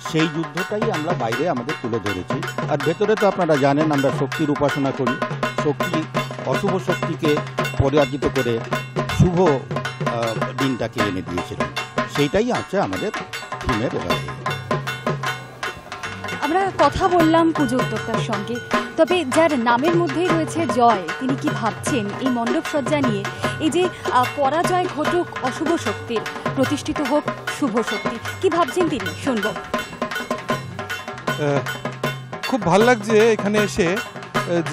সেই যুদ্ধটাই আমরা বাইরে আমাদের তুলে ধরেছি। আর ভেতরে তো আপনারা জানেন আমরা শক্তির উপাসনা করি, শক্তি অশুভ শক্তিকে পরাজিত করে শুভ দিনটাকে এনে দিয়েছিলেন, সেইটাই আছে আমাদের থিমের। আমরা কথা বললাম পুজো উদ্যোক্তার সঙ্গে, তবে যার নামের মধ্যেই রয়েছে জয়, তিনি কি ভাবছেন এই মণ্ডপ সজ্জা নিয়ে? এই যে পরাজয় ঘটুক অশুভ শক্তির, প্রতিষ্ঠিত হোক শুভ শক্তি, কি ভাবছেন তিনি? শুনব। খুব ভালো লাগছে এখানে এসে,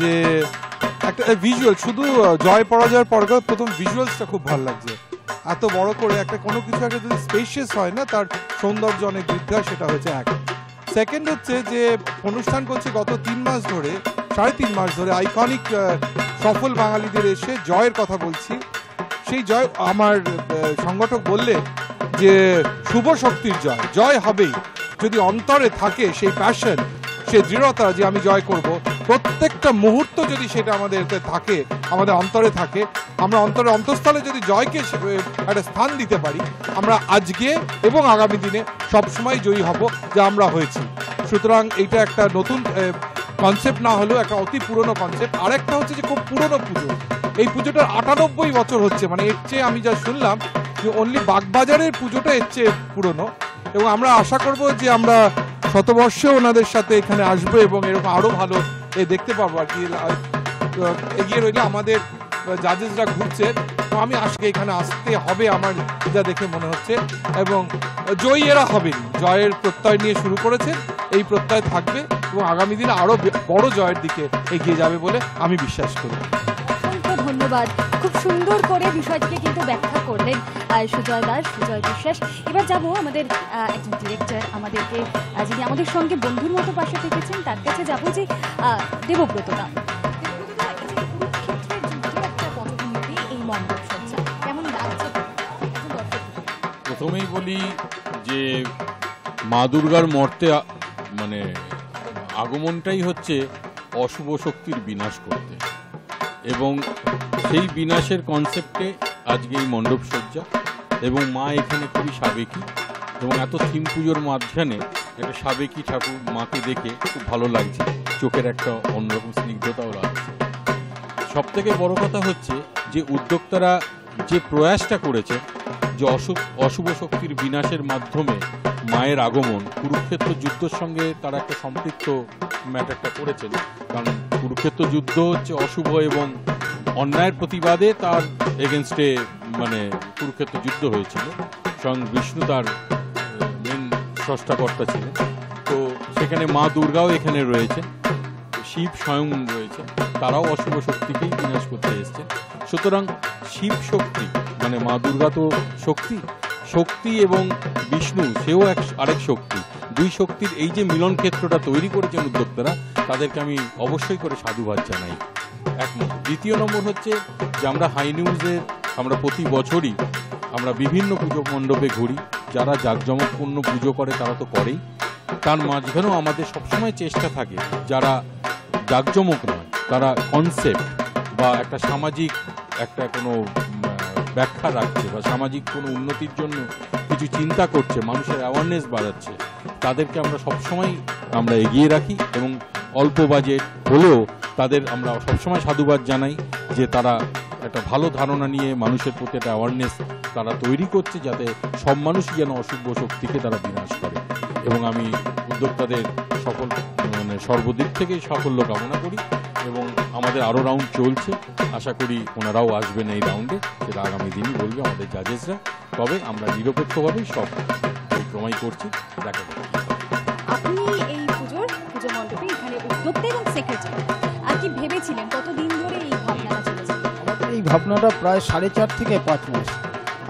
যে একটা ভিজুয়াল, শুধু জয় পরাজয়ের পর প্রথম ভিজুয়ালসটা খুব ভালো লাগছে। এত বড় করে একটা কোনো কিছু একটা যদি স্পেশিয়াস হয় না, তার সৌন্দর্য অনেক বৃদ্ধি হয়, সেটা হচ্ছে এক। সেকেন্ড হচ্ছে যে অনুষ্ঠান করছে গত 3 মাস ধরে, 3.5 মাস ধরে, আইকনিক সফল বাঙালিদের এসে জয়ের কথা বলছি। সেই জয় আমার সংগঠক বললে যে শুভ শক্তির জয়, জয় হবেই যদি অন্তরে থাকে সেই প্যাশন, সেই দৃঢ়তা যে আমি জয় করব। প্রত্যেকটা মুহূর্ত যদি সেটা আমাদের থাকে, আমাদের অন্তরে থাকে, আমরা অন্তরের অন্তঃস্থলে যদি জয়কে একটা স্থান দিতে পারি, আমরা আজকে এবং আগামী দিনে সবসময় জয়ী হব, যা আমরা হয়েছি। সুতরাং এইটা একটা নতুন কনসেপ্ট না হলেও একটা অতি পুরনো কনসেপ্ট। আরেকটা হচ্ছে যে খুব পুরনো পুজো, এই পুজোটার 98 বছর হচ্ছে। মানে এর চেয়ে আমি যা শুনলাম যে অনলি বাগবাজারের পুজোটা এর চেয়ে পুরনো, এবং আমরা আশা করব যে আমরা শতবর্ষে ওনাদের সাথে এখানে আসবো এবং এরকম আরও ভালো দেখতে পাবো আর কি। এগিয়ে রইলে আমাদের জাজেসরা ঘুরছে, তো আমি আজকে এখানে আসতে হবে আমার যা দেখে মনে হচ্ছে, এবং জয়ী এরা হবেন। জয়ের প্রত্যয় নিয়ে শুরু করেছে, এই প্রত্যয় থাকবে এবং আগামী দিনে আরও বড় জয়ের দিকে এগিয়ে যাবে বলে আমি বিশ্বাস করি। ধন্যবাদ, খুব সুন্দর করে বিষয়টিকে কিন্তু ব্যাখ্যা করলেন সুজয় দাস, সুজয় বিশ্বাস। এবার যাব আমাদের একজন ডিরেক্টর, আমাদেরকে যিনি আমাদের সঙ্গে বন্ধুর মতো পাশে থেকেছেন, তার কাছে যাব, যে দেবব্রত দা। এই মণ্ডপ সজ্জা কেমন লাগছে? প্রথমেই বলি যে মা দুর্গার মর্তে মানে আগমনটাই হচ্ছে অশুভ শক্তির বিনাশ করতে, এবং সেই বিনাশের কনসেপ্টে আজকে এই মণ্ডপ সজ্জা। এবং মা এখানে খুবই সাবেকি, এবং এত থিম পুজোর মাঝখানে একটা সাবেকি ঠাকুর মাকে দেখে খুব ভালো লাগছে, চোখের একটা অন্যরকম স্নিগ্ধতাও লাগছে। সব থেকে বড় কথা হচ্ছে যে উদ্যোক্তারা যে প্রয়াসটা করেছে, যে অশুভ শক্তির বিনাশের মাধ্যমে মায়ের আগমন, কুরুক্ষেত্র যুদ্ধের সঙ্গে তারা একটা সম্পৃক্ত ম্যাটারটা করেছেন। কারণ কুরুক্ষেত্র যুদ্ধ হচ্ছে অশুভ এবং অন্যায়ের প্রতিবাদে তার এগেনস্টে মানে কুরুক্ষেত্র যুদ্ধ হয়েছিল। স্বয়ং বিষ্ণু তার মেন স্রষ্টাকর্তা ছিলেন। তো সেখানে মা দুর্গাও এখানে রয়েছে, শিব স্বয়ং রয়েছে, তারাও অশুভ শক্তিকেই বিনাশ করতে এসছে। সুতরাং শিব শক্তি মানে মা দুর্গা তো শক্তি, শক্তি এবং বিষ্ণু সেও আরেক শক্তি, দুই শক্তির এই যে মিলন ক্ষেত্রটা তৈরি করেছেন উদ্যোক্তারা, তাদেরকে আমি অবশ্যই করে সাধুবাদ জানাই। এক নম্বর। দ্বিতীয় নম্বর হচ্ছে যে আমরা হাই নিউজের আমরা প্রতি বছরই আমরা বিভিন্ন পুজো মণ্ডপে ঘুরি। যারা জাঁকজমকপূর্ণ পুজো করে তারা তো করেই, তার মাঝখানেও আমাদের সবসময় চেষ্টা থাকে যারা জাঁকজমক নয়, তারা কনসেপ্ট বা একটা সামাজিক একটা কোনো ব্যাখ্যা রাখছে বা সামাজিক কোনো উন্নতির জন্য কিছু চিন্তা করছে, মানুষের অ্যাওয়ারনেস বাড়াচ্ছে, তাদেরকে আমরা সবসময় আমরা এগিয়ে রাখি এবং অল্প বাজেট হলেও তাদের আমরা সবসময় সাধুবাদ জানাই যে তারা একটা ভালো ধারণা নিয়ে মানুষের প্রতি একটা অ্যাওয়ারনেস তারা তৈরি করছে, যাতে সব মানুষই যেন অশুভ শক্তিকে তারা বিনাশ করে। এবং আমি উদ্যোক্তাদের সর্বদিক থেকে সাফল্য কামনা করি এবং আমাদের আরও রাউন্ড চলছে, আশা করি ওনারাও আসবেন এই রাউন্ডে, সেটা আগামী দিনই বলবে আমাদের জাজেসরা। তবে আমরা নিরপেক্ষভাবেই সব প্রমাণ করছি, দেখা যাবে। আপনি এই পুজো মণ্ডপে এখানে উদ্যোক্তা এবং সেক্রেটারি, আর কি ভেবেছিলেন কতদিন ধরে এই ভাবনাটা চলেছে? আমাদের এই ভাবনাটা প্রায় 4.5 থেকে 5 মাস।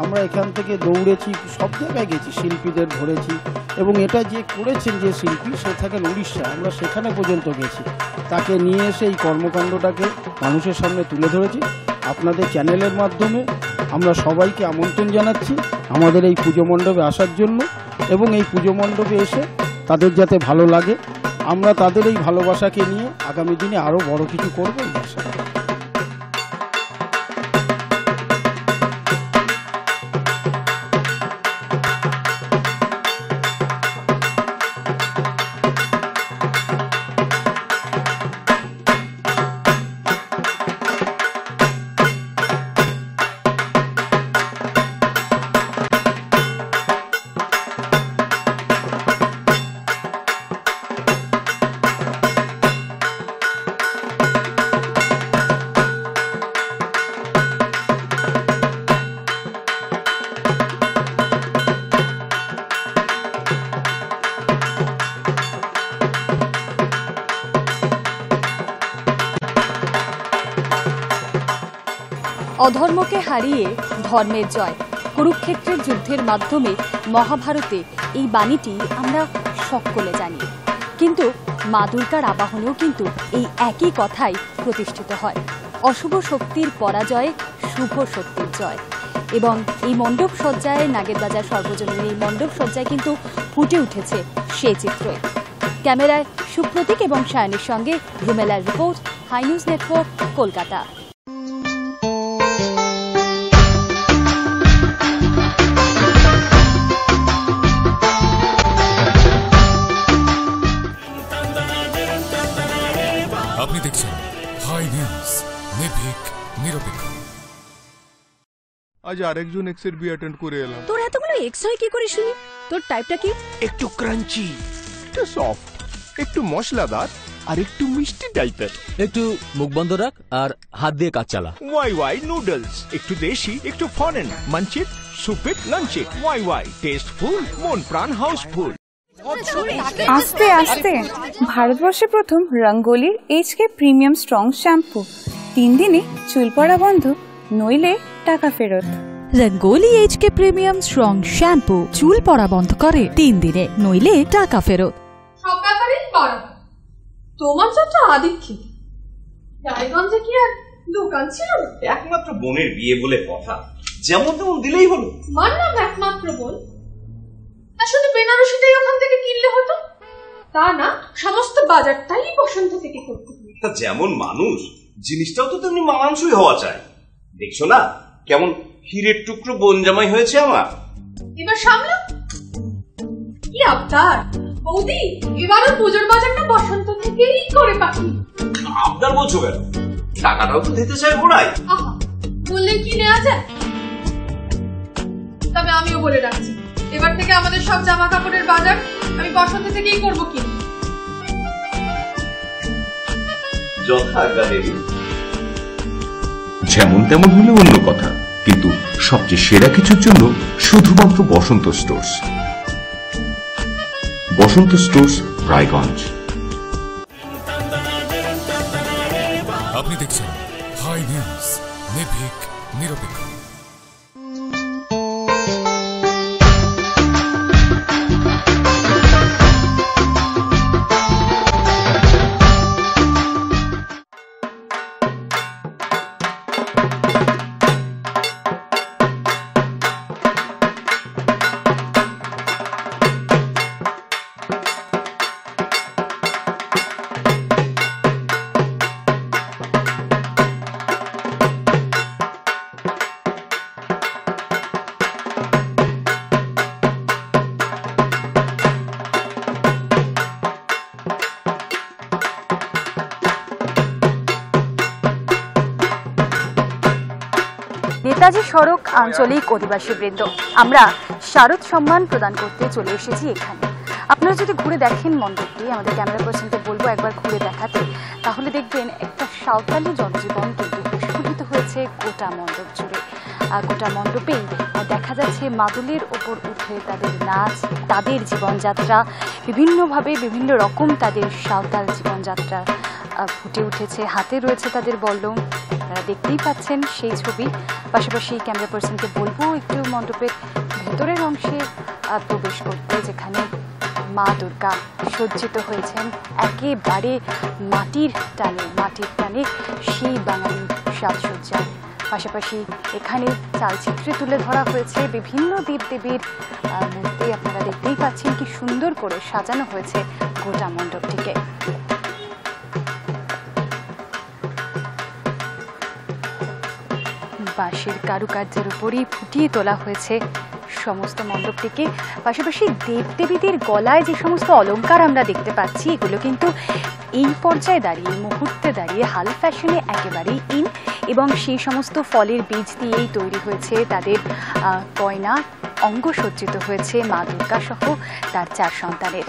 আমরা এখান থেকে দৌড়েছি, সব জায়গায় গেছি, শিল্পীদের ধরেছি এবং এটা যে করেছেন যে শিল্পী, সে থাকেন উড়িষ্যা, আমরা সেখানে পর্যন্ত গেছি, তাকে নিয়ে এসে এই কর্মকাণ্ডটাকে মানুষের সামনে তুলে ধরেছি। আপনাদের চ্যানেলের মাধ্যমে আমরা সবাইকে আমন্ত্রণ জানাচ্ছি আমাদের এই পুজো মণ্ডপে আসার জন্য এবং এই পুজো মণ্ডপে এসে তাদের যাতে ভালো লাগে, আমরা তাদের এই ভালোবাসাকে নিয়ে আগামী দিনে আরও বড় কিছু করবো এই আশা। অধর্মকে হারিয়ে ধর্মের জয়, কুরুক্ষেত্রের যুদ্ধের মাধ্যমে মহাভারতে এই বাণীটি আমরা সকলে জানি, কিন্তু মা দুর্গার আবাহনেও কিন্তু এই একই কথাই প্রতিষ্ঠিত হয়, অশুভ শক্তির পরাজয়ে শুভ শক্তির জয়। এবং এই মণ্ডপ সজ্জায়, নাগেরবাজার সর্বজনীন এই মণ্ডপ সজ্জায় কিন্তু ফুটে উঠেছে সেই চিত্রই। ক্যামেরায় সুপ্রতীক এবং সায়নের সঙ্গে রুমেলার report, high news network, Kolkata. আপনি দেখছেন হাই নিউজ, নির্ভীক, নিরপেক্ষ। আজ আরেকজন এক্সের বি অ্যাটেন্ড করে এলাম। তোর এতগুলো এক্স হয় কি করে শুনি? তোর টাইপটা কি? একটু ক্রাঞ্চি, একটু সফট, একটু মশলাদার আর একটু মিষ্টি টাইপের। একটু মুখ বন্ধ রাখ আর হাত দিয়ে কাজ চালা। ওয়াই নুডলস, একটু দেশি, একটু ফরেন, মানচিট, সুপিট, লাঞ্চিট। ওয়াই টেস্টফুল, মন প্রাণ হাউসফুল। আস্তে আস্তে ভারতবর্ষে প্রথম রঙ্গোলির এইচকে প্রিমিয়াম স্ট্রং শ্যাম্পু। 3 দিনে চুল পড়া বন্ধ, নইলে টাকা ফেরত। Rangoli HK premium strong shampoo চুল পড়া বন্ধ করে 3 দিনে, নইলে টাকা ফেরত। সব ব্যাপারেই বাড়াবো। তোমার যত আদিক্ষিত, রায়গঞ্জে কি আর দোকান ছিল? একমাত্র বোনের বিয়ে বলে কথা, যেমন তেমন দিলেই হলো। মানলাম একমাত্র বোন, তা শুধু বেনারসিটাই ওখান থেকে কিনলে হতো তা না, সমস্ত বাজারটাই বসন্ত থেকে করতে হবে। তা যেমন মানুষ, জিনিসটাও তো তেমনি মানানসই হওয়া চাই। দেখছো না কেমন হীরের টুকরো বোন জামাই হয়েছে আমার। এবার সামলা কি আবদার বৌদি, এবারও পুজোর বাজারটা বসন্ত থেকেই করে পাঠি। আবদার বলছো কেন? টাকাটাও তো দিতে চাই ওরাই। আহা, বললে কি নেওয়া যায়? তবে আমিও বলে রাখছি, এবার থেকে আমাদের সব জামা কাপড়ের বাজার আমি বসন্ত থেকেই করবো। কি যেমন তেমন হলে অন্য কথা, কিন্তু সবচেয়ে সেরা কিছুর জন্য শুধুমাত্র বসন্ত স্টোর্স। বসন্ত স্টোর্স, রায়গঞ্জ। আপনি দেখছেন হাই নিউজ, নির্ভীক, নিরপেক্ষ। নেতাজি সড়ক আঞ্চলিক অধিবাসী বৃন্দ, আমরা শারদ সম্মান প্রদান করতে চলে এসেছি এখানে। আপনারা যদি ঘুরে দেখেন মণ্ডপটি, আমাদের ক্যামেরা পার্সনকে বলবো একবার ঘুরে দেখাতে, তাহলে দেখবেন একটা সাঁওতালি জনজীবন কিন্তু প্রস্ফুটিত হয়েছে গোটা মণ্ডপ জুড়ে। গোটা মণ্ডপেই দেখা যাচ্ছে মাদুলির ওপর উঠে তাদের নাচ, তাদের জীবনযাত্রা, বিভিন্নভাবে বিভিন্ন রকম তাদের সাঁওতাল জীবনযাত্রা ফুটে উঠেছে। হাতে রয়েছে তাদের বল্লম, আপনারা দেখতেই পাচ্ছেন সেই ছবি। পাশাপাশি ক্যামেরা পার্সনকে বলবো একটু মণ্ডপের ভেতরের অংশে প্রবেশ করতে, যেখানে মা দুর্গা সজ্জিত হয়েছেন একেবারে মাটির টানে সেই বাঙালি সাজসজ্জা। পাশাপাশি এখানে চালচিত্রে তুলে ধরা হয়েছে বিভিন্ন দেবদেবীর মূর্তি। আপনারা দেখতেই পাচ্ছেন কি সুন্দর করে সাজানো হয়েছে গোটা মণ্ডপটিকে। বাঁশের কারুকার্যের উপরই ফুটিয়ে তোলা হয়েছে সমস্ত মণ্ডপটিকে। পাশাপাশি দেবদেবীদের গলায় যে সমস্ত অলংকার আমরা দেখতে পাচ্ছি, এগুলো কিন্তু এই পর্যায়ে দাঁড়িয়ে, এই মুহূর্তে দাঁড়িয়ে হাল ফ্যাশনে একেবারেই ইন, এবং সেই সমস্ত ফলের বীজ দিয়েই তৈরি হয়েছে তাদের গয়না। অঙ্গ সজ্জিত হয়েছে মা দুর্গা সহ তার 4 সন্তানের।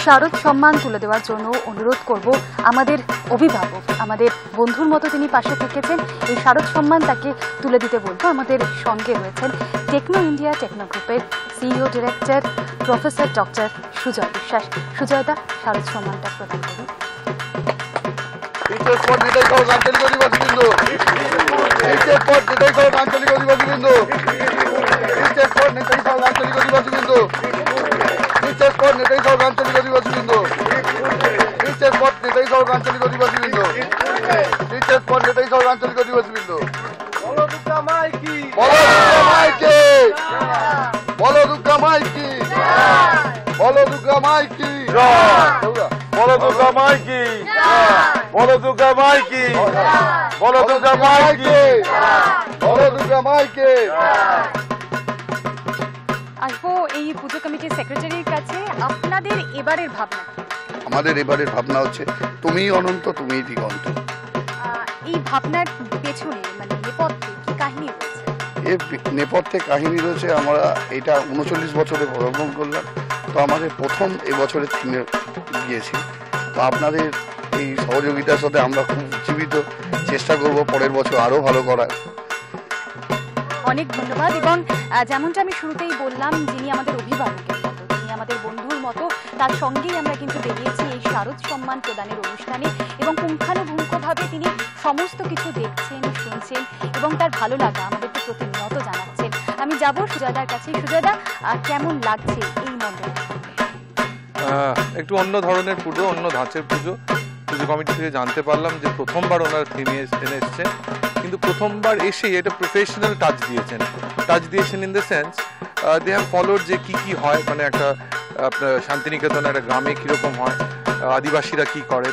শারদ সম্মান তুলে দেওয়ার জন্য অনুরোধ করব আমাদের অভিভাবক, আমাদের বন্ধুর মতো তিনি পাশে থেকেছেন। এই শারদ সম্মান তাকে তুলে দিতে বলবো। আমাদের সঙ্গে রয়েছেন টেকনো ইন্ডিয়া টেকনো গ্রুপের CEO director professor doctor Sujoy Biswas. সুজয়দা, শারদ সম্মানটা প্রদান করুন। আসবো এই পুজো কমিটির সেক্রেটারির কাছে। আপনাদের এবারের ভাবনা? আমাদের এবারের ভাবনা হচ্ছে তুমিই অনন্ত, তুমিই দিগন্ত। এই ভাবনার পেছনে মানে নেপথ্যে কি কাহিনী রয়েছে? এর নেপথ্যে কাহিনী রয়েছে, আমরা এটা 39 বছরে পদার্পণ করলাম, তো আমাদের প্রথম এবছরের থিমে গিয়েছি। তো আপনাদের এই সহযোগিতার সাথে আমরা খুব জীবিত চেষ্টা করব পরের বছর আরও ভালো করার। অনেক ধন্যবাদ। এবং যেমনটা আমি শুরুতেই বললাম, যিনি আমাদের অভিভাবকের মতো, যিনি আমাদের বন্ধুর মতো, তার সঙ্গেই আমরা কিন্তু বেরিয়েছি এই শারদ সম্মান প্রদানের অনুষ্ঠানে, এবং পুঙ্খানুপুঙ্খভাবে তিনি সমস্ত কিছু দেখছেন, শুনছেন, এবং তার ভালো লাগা আমাদেরকে প্রতিনিয়ত জানাচ্ছেন। আমি যাব সুজয়দার কাছে। সুজয়দা, কেমন লাগছে এই মণ্ডপ? একটু অন্য ধরনের পুজো, অন্য ধাঁচের পুজো। পুজো কমিটি থেকে জানতে পারলাম যে প্রথমবার ওনারা থিমে এসছেন, কিন্তু প্রথমবার এসে এটা প্রফেশনাল টাচ দিয়েছেন in the sense they have followed যে কি হয়, মানে একটা আপনার শান্তিনিকেতন একটা গ্রামে কীরকম হয়, আদিবাসীরা কি করে,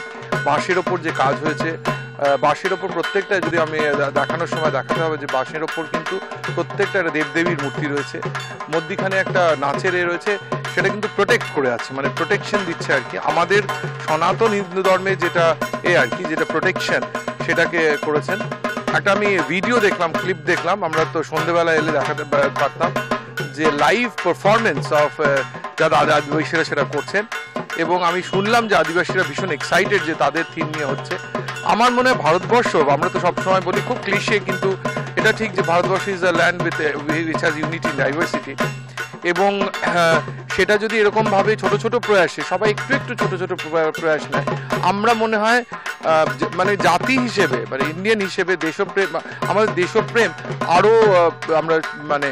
বাঁশের ওপর যে কাজ হয়েছে, বাঁশের ওপর প্রত্যেকটা, যদি আমি দেখানোর সময় দেখাতে হবে যে বাঁশের ওপর কিন্তু প্রত্যেকটা একটা দেবদেবীর মূর্তি রয়েছে, মধ্যিখানে একটা নাচের রয়েছে, সেটা কিন্তু প্রোটেক্ট করে আছে, মানে প্রোটেকশন দিচ্ছে আর কি। আমাদের সনাতন হিন্দু ধর্মে যেটা আর কি, যেটা প্রোটেকশন, সেটাকে করেছেন। একটা আমি ভিডিও দেখলাম, ক্লিপ দেখলাম, আমরা তো সন্ধ্যেবেলা এলে দেখাতে পারতাম যে লাইভ পারফরমেন্স অফ যারা আদিবাসীরা সেটা করছেন, এবং আমি শুনলাম যে আদিবাসীরা ভীষণ এক্সাইটেড যে তাদের থিম নিয়ে হচ্ছে। আমার মনে হয় ভারতবর্ষ, আমরা তো সবসময় বলি খুব ক্লিশে, কিন্তু এটা ঠিক যে Bharatvarsha is a land with which has unity diversity, এবং সেটা যদি এরকমভাবে ছোট ছোট প্রয়াসে সবাই একটু একটু ছোট ছোট প্রয়াস নেয়, আমরা মনে হয় মানে জাতি হিসেবে, মানে ইন্ডিয়ান হিসেবে দেশপ্রেম, আমাদের দেশপ্রেম আরও আমরা মানে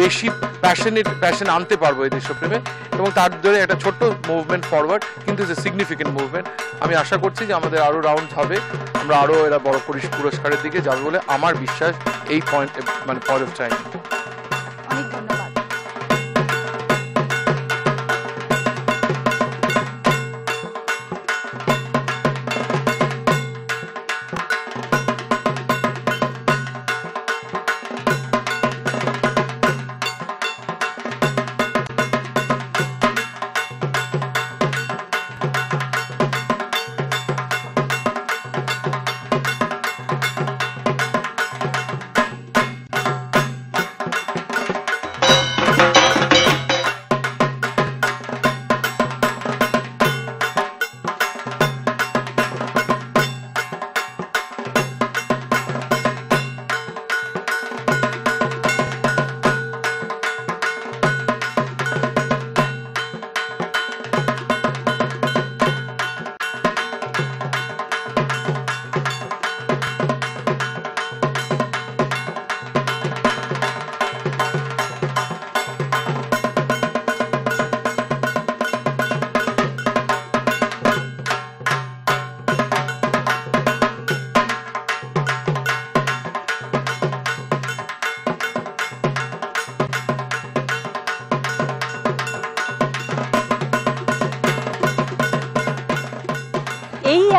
বেশি প্যাশন আনতে পারবো এই দেশপ্রেমে, এবং তার ধরে একটা ছোট্ট মুভমেন্ট ফরওয়ার্ড, কিন্তু ইটস এ সিগনিফিকেন্ট মুভমেন্ট। আমি আশা করছি যে আমাদের আরও রাউন্ড হবে, আমরা আরও এরা বড় পুরস্কারের দিকে যাবে বলে আমার বিশ্বাস এই পয়েন্ট, মানে পয়েন্ট অফ টাইম। অনেক ধন্যবাদ।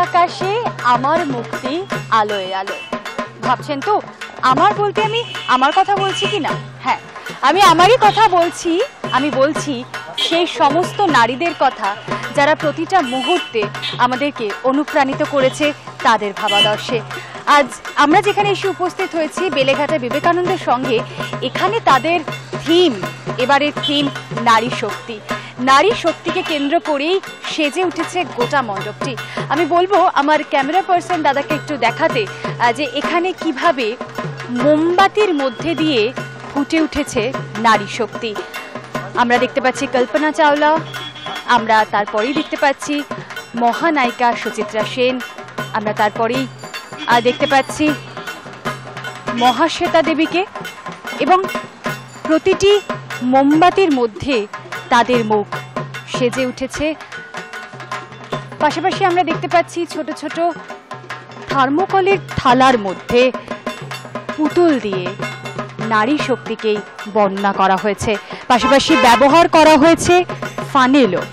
আকাশে আমার মুক্তি আলোয় আলোয়। ভাবছেন তো আমার বলতে আমি আমার কথা বলছি কি না? হ্যাঁ, আমি আমারই কথা বলছি। আমি বলছি সেই সমস্ত নারীদের কথা যারা প্রতিটা মুহূর্তে আমাদেরকে অনুপ্রাণিত করেছে তাদের ভাবাদর্শে। আজ আমরা যেখানে এসে উপস্থিত হয়েছি বেলেঘাটা বিবেকানন্দের সঙ্গে, এখানে তাদের থিম, এবারের থিম নারী শক্তি। নারী শক্তিকে কেন্দ্র করেই সেজে উঠেছে গোটা মণ্ডপটি। আমি বলবো আমার ক্যামেরা পার্সন দাদাকে একটু দেখাতে যে এখানে কিভাবে মোমবাতির মধ্যে দিয়ে ফুটে উঠেছে নারী শক্তি। আমরা দেখতে পাচ্ছি কল্পনা চাওলা, আমরা তারপরেই দেখতে পাচ্ছি মহানায়িকা সুচিত্রা সেন, আমরা তারপরেই দেখতে পাচ্ছি মহাশ্বেতা দেবীকে, এবং প্রতিটি মোমবাতির মধ্যে তাদের মুখ সেজে উঠেছে। পাশাপাশি আমরা দেখতে পাচ্ছি ছোট ছোট থার্মোকলের থালার মধ্যে পুতুল দিয়ে নারী শক্তিকেই বর্ণনা করা হয়েছে। পাশাপাশি ব্যবহার করা হয়েছে ফানেলও।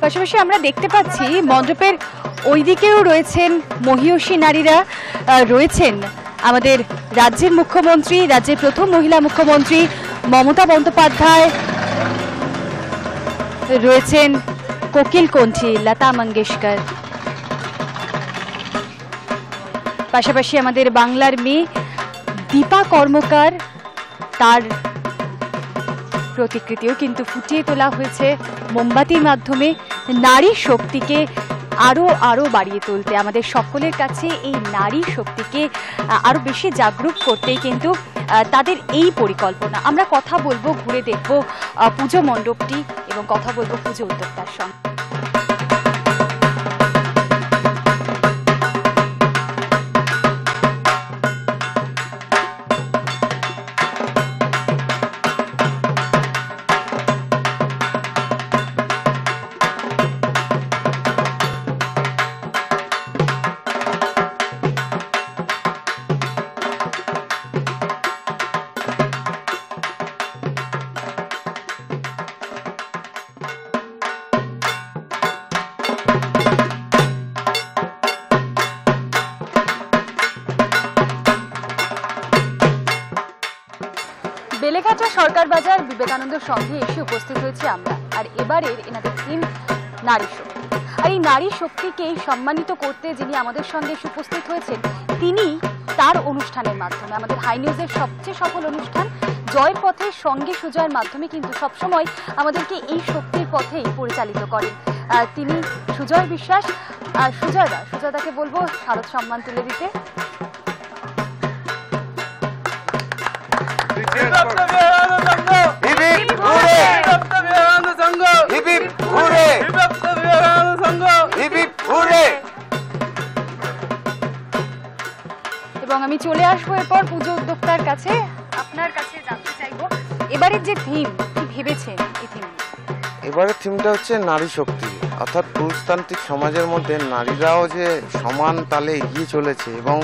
পাশাপাশি আমরা দেখতে পাচ্ছি মণ্ডপের ওই দিকেও রয়েছেন মহিয়সী নারীরা, রয়েছেন আমাদের রাজ্যের মুখ্যমন্ত্রী, রাজ্যের প্রথম মহিলা মুখ্যমন্ত্রী মমতা বন্দ্যোপাধ্যায়, রয়েছেন কোকিল কণ্ঠী লতা মঙ্গেশকর, পাশাপাশি আমাদের বাংলার মেয়ে দীপা কর্মকার, তার প্রতিকৃতিও কিন্তু ফুটিয়ে তোলা হয়েছে মোমবাতির মাধ্যমে। নারী শক্তিকে আরো আরো বাড়িয়ে তুলতে, আমাদের সকলের কাছে এই নারী শক্তিকে আরো বেশি জাগরুক করতেই কিন্তু তাদের এই পরিকল্পনা। আমরা কথা বলবো, ঘুরে দেখবো পুজো মণ্ডপটি এবং কথা বলবো পুজো উদ্যোক্তার সঙ্গে। বেলেঘাটা সরকার বাজার বিবেকানন্দের সঙ্গে এসে উপস্থিত হয়েছি আমরা, আর এবারের এনাদের থিম নারী শক্তি। আর এই নারী শক্তিকে সম্মানিত করতে যিনি আমাদের সঙ্গে এসে উপস্থিত হয়েছেন, তিনি তার অনুষ্ঠানের মাধ্যমে, আমাদের হাই নিউজের সবচেয়ে সফল অনুষ্ঠান জয়ের পথে সঙ্গে সুজয়ের মাধ্যমে কিন্তু সবসময় আমাদেরকে এই শক্তির পথেই পরিচালিত করেন তিনি সুজয় বিশ্বাস। সুজয়দাকে বলবো শারদ সম্মান তুলে দিতে। এবং আমি চলে আসবো এরপর পুজো উদ্যোক্তার কাছে, আপনার কাছে জানতে চাইবো এবারের যে থিম কি ভেবেছেন এই থিম? এবারের থিমটা হচ্ছে নারী শক্তি, অর্থাৎ পুরুষতান্ত্রিক সমাজের মধ্যে নারীরাও যে সমান তালে এগিয়ে চলেছে এবং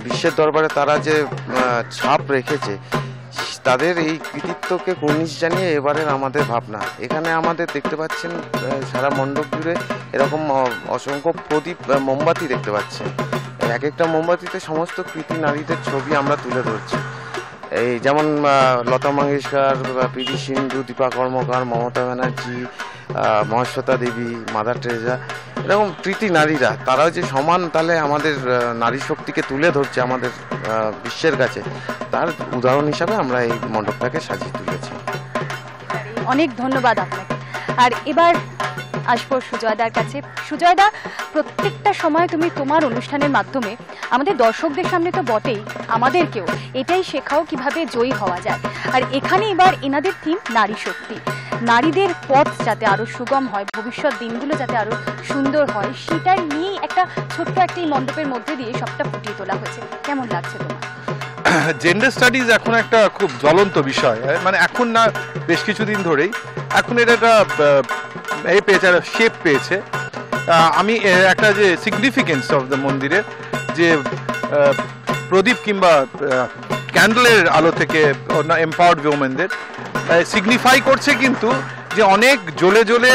বিশ্বের দরবারে তারা যে ছাপ রেখেছে তাদের এই কৃতিত্বকে কুর্নিশ জানিয়ে এবারের আমাদের ভাবনা। এখানে আমাদের দেখতে পাচ্ছেন সারা মণ্ডপ জুড়ে এরকম অসংখ্য প্রদীপ মোমবাতি দেখতে পাচ্ছেন। এক একটা মোমবাতিতে সমস্ত কৃতি নারীদের ছবি আমরা তুলে ধরছি। এই যেমন লতা মঙ্গেশকর, পি.ভি. সিন্ধু, দীপা কর্মকার, মমতা ব্যানার্জি, মহেশ্বতা দেবী, মাদার টেরেসা, এরকম কৃতি নারীরা তারাও যে সমান তালে আমাদের নারী শক্তিকে তুলে ধরছে আমাদের বিশ্বের কাছে, তার উদাহরণ হিসাবে আমরা এই মণ্ডপটাকে সাজিয়ে তুলেছি। অনেক ধন্যবাদ আপনাকে। আর এবার আসবো সুজয়দার কাছে। সুজয়দা, প্রত্যেকটা সময় তুমি তোমার অনুষ্ঠানের মাধ্যমে আমাদের দর্শকদের সামনে তো বটেই, আমাদেরকেও এটাই শেখাও কিভাবে জয়ী হওয়া যায়। আর এখানে এবার এনাদের থিম নারী শক্তি, নারীদের পথ যাতে আরো সুগম হয়, ভবিষ্যৎ দিনগুলো যাতে আরো সুন্দর হয়, সেটাই নিয়ে একটা ছোট্ট একটা মণ্ডপের মধ্যে দিয়ে সবটা ফুটিয়ে তোলা হয়েছে। কেমন লাগছে তোমার? জেন্ডার স্টাডিজ এখন একটা খুব জ্বলন্ত বিষয়, মানে এখন না বেশ কিছুদিন ধরেই এখন এটা একটা পেয়েছে, একটা শেপ পেয়েছে। আমি একটা যে সিগনিফিকেন্স অফ দ্য মন্দিরের যে প্রদীপ কিংবা ক্যান্ডেলের আলো থেকে এম্পাওয়ার্ড উইমেনদের সিগনিফাই করছে, কিন্তু যে অনেক জ্বলে জ্বলে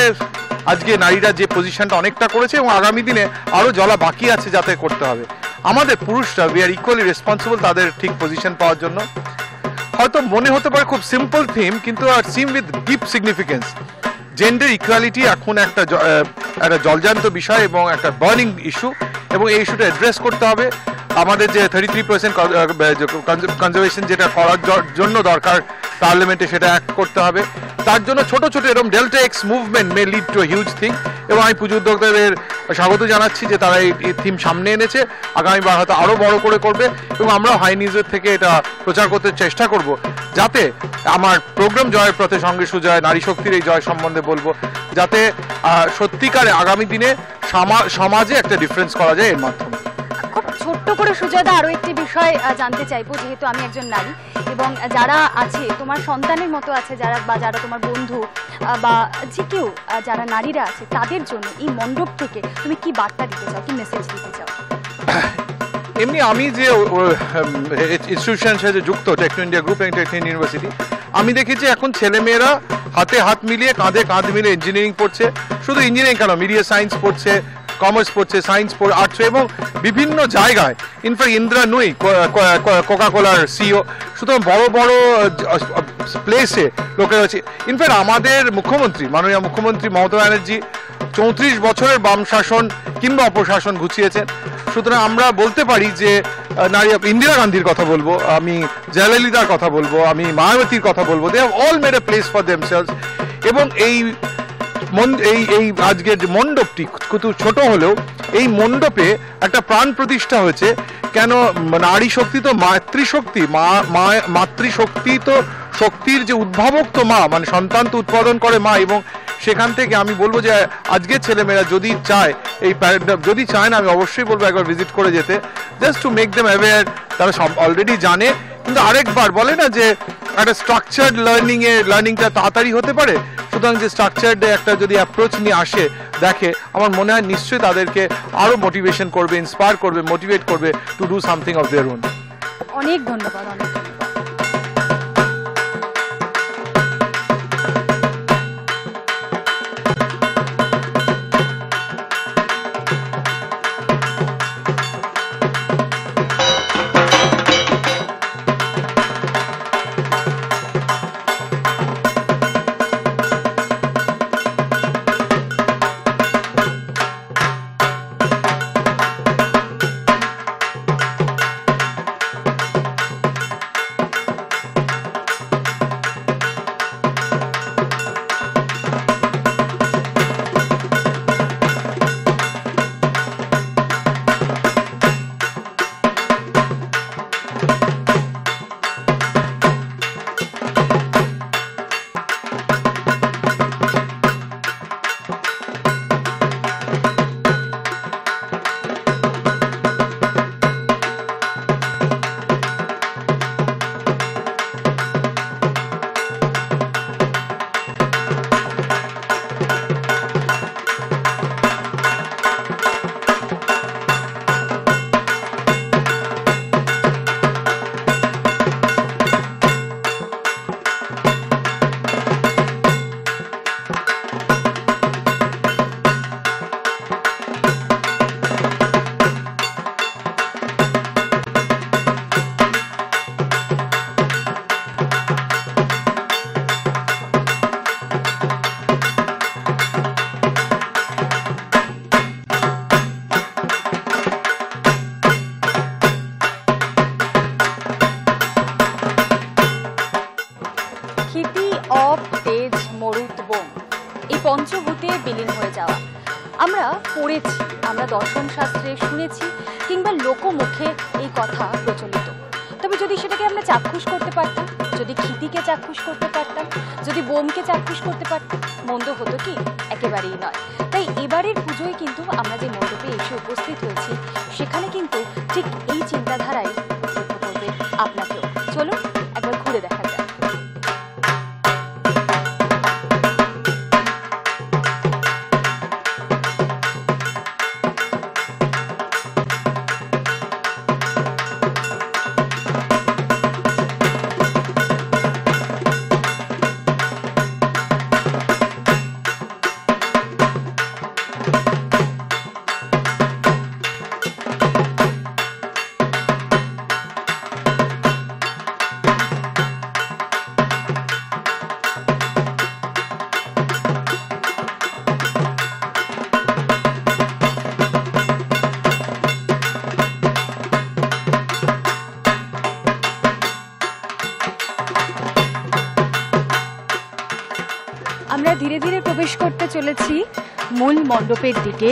আজকে নারীরা যে পজিশনটা অনেকটা করেছে এবং আগামী দিনে আরও জ্বলা বাকি আছে যাতে করতে হবে। আমাদের পুরুষরা উই আর ইকুয়ালি রেসপন্সিবল তাদের ঠিক পজিশন পাওয়ার জন্য। হয়তো মনে হতে পারে খুব সিম্পল থিম, কিন্তু আর theme with deep significance. Gender equality এখন একটা জলজান্ত বিষয় এবং একটা বার্নিং ইস্যু, এবং এই ইস্যুটা অ্যাড্রেস করতে হবে। আমাদের যে 33% কনজারভেশন যেটা করার জন্য দরকার পার্লামেন্টে, সেটা অ্যাক্ট করতে হবে। তার জন্য ছোট ছোট এরকম delta x movement may lead to huge thing, এবং আমি পুজো উদ্যোক্তাদের স্বাগত জানাচ্ছি যে তারা এই থিম সামনে এনেছে। আগামীবার হয়তো আরও বড় করে করবে, এবং আমরাও হাই নিউজের থেকে এটা প্রচার করতে চেষ্টা করব, যাতে আমার প্রোগ্রাম জয়ের পথে সঙ্গে সুজয় নারী শক্তির এই জয় সম্বন্ধে বলবো, যাতে সত্যিকারে আগামী দিনে সমাজে একটা ডিফারেন্স করা যায় এর মাধ্যমে। খুব ছোট্ট করে সুজয়দা আরো একটি বিষয় জানতে চাইবো, যেহেতু আমি একজন নারী এবং যারা আছে তোমার সন্তানের মতো আছে, যারা তোমার বন্ধু বা যে কেউ যারা নারীরা আছে, তাদের জন্য এই মণ্ডপ থেকে তুমি কি বার্তা দিতে চাও, কি মেসেজ দিতে চাও? এমনি আমি যে ইনস্টিটিউশনের সাথে যুক্ত টেকনো ইন্ডিয়া গ্রুপ এবং টেকনো ইউনিভার্সিটি, আমি দেখেছি এখন ছেলেমেয়েরা হাতে হাত মিলিয়ে কাঁধে কাঁধ মিলিয়ে ইঞ্জিনিয়ারিং পড়ছে। শুধু ইঞ্জিনিয়ারিং কেন, মিডিয়া সায়েন্স পড়ছে, কমার্স পড়ছে, সায়েন্স পড়ছে, আর্টস, এবং বিভিন্ন জায়গায় ইনফ্যাক্ট ইন্দ্রা নুই কোকা কোলার সিও, সুতরাং বড় বড় প্লেসে লোকেরা আছে। ইনফ্যাক্ট আমাদের মুখ্যমন্ত্রী, মাননীয় মুখ্যমন্ত্রী মমতা ব্যানার্জি 34 বছরের বাম শাসন কিংবা অপশাসন ঘুচিয়েছেন। সুতরাং আমরা বলতে পারি যে নারী, ইন্দিরা গান্ধীর কথা বলবো, আমি জয়ললিতার কথা বলবো, আমি মায়াবতীর কথা বলবো, they have all made a place for themselves. এবং এই আজকের যে মণ্ডপটি কত ছোট হলেও এই মণ্ডপে একটা প্রাণ প্রতিষ্ঠা হয়েছে। কেন? নারী শক্তি তো মাতৃশক্তি, মাতৃশক্তি তো শক্তির যে উদ্ভাবক তো মা, মানে সন্তান তো উৎপাদন করে মা। এবং সেখান থেকে আমি বলবো যে আজকের ছেলেমেয়েরা যদি চায়, যদি চায় না, আমি অবশ্যই বলবো একবার ভিজিট করে যেতে, just to make them aware. তারা সব অলরেডি জানে, কিন্তু আরেকবার বলে না যে একটা স্ট্রাকচার্ড লার্নিংটা তাড়াতাড়ি হতে পারে। সুতরাং যে স্ট্রাকচার্ড একটা যদি অ্যাপ্রোচ নিয়ে আসে, দেখে, আমার মনে হয় নিশ্চয়ই তাদেরকে আরও মোটিভেশন করবে, ইন্সপায়ার করবে, মোটিভেট করবে to do something of their own. অনেক ধন্যবাদ। আমরা পড়েছি, আমরা দর্শন শাস্ত্রে শুনেছি, কিংবা লোকমুখে এই কথা প্রচলিত। তবে যদি সেটাকে আমরা চাক্ষুষ করতে পারতাম, যদি ক্ষিতিকে চাক্ষুষ করতে পারতাম, যদি বোমকে চাক্ষুষ করতে পারতাম, মন্দ হতো কি? একেবারেই নয়। তাই এবারের পুজোয় কিন্তু আমরা যে মণ্ডপে এসে উপস্থিত হয়েছি, সেখানে কিন্তু ঠিক এই চিন্তাধারায় উদ্বুদ্ধ করবে আপনাকেও। চলুন একবার ঘুরে দেখা যাক। আমরা ধীরে ধীরে প্রবেশ করতে চলেছি মূল মণ্ডপের দিকে,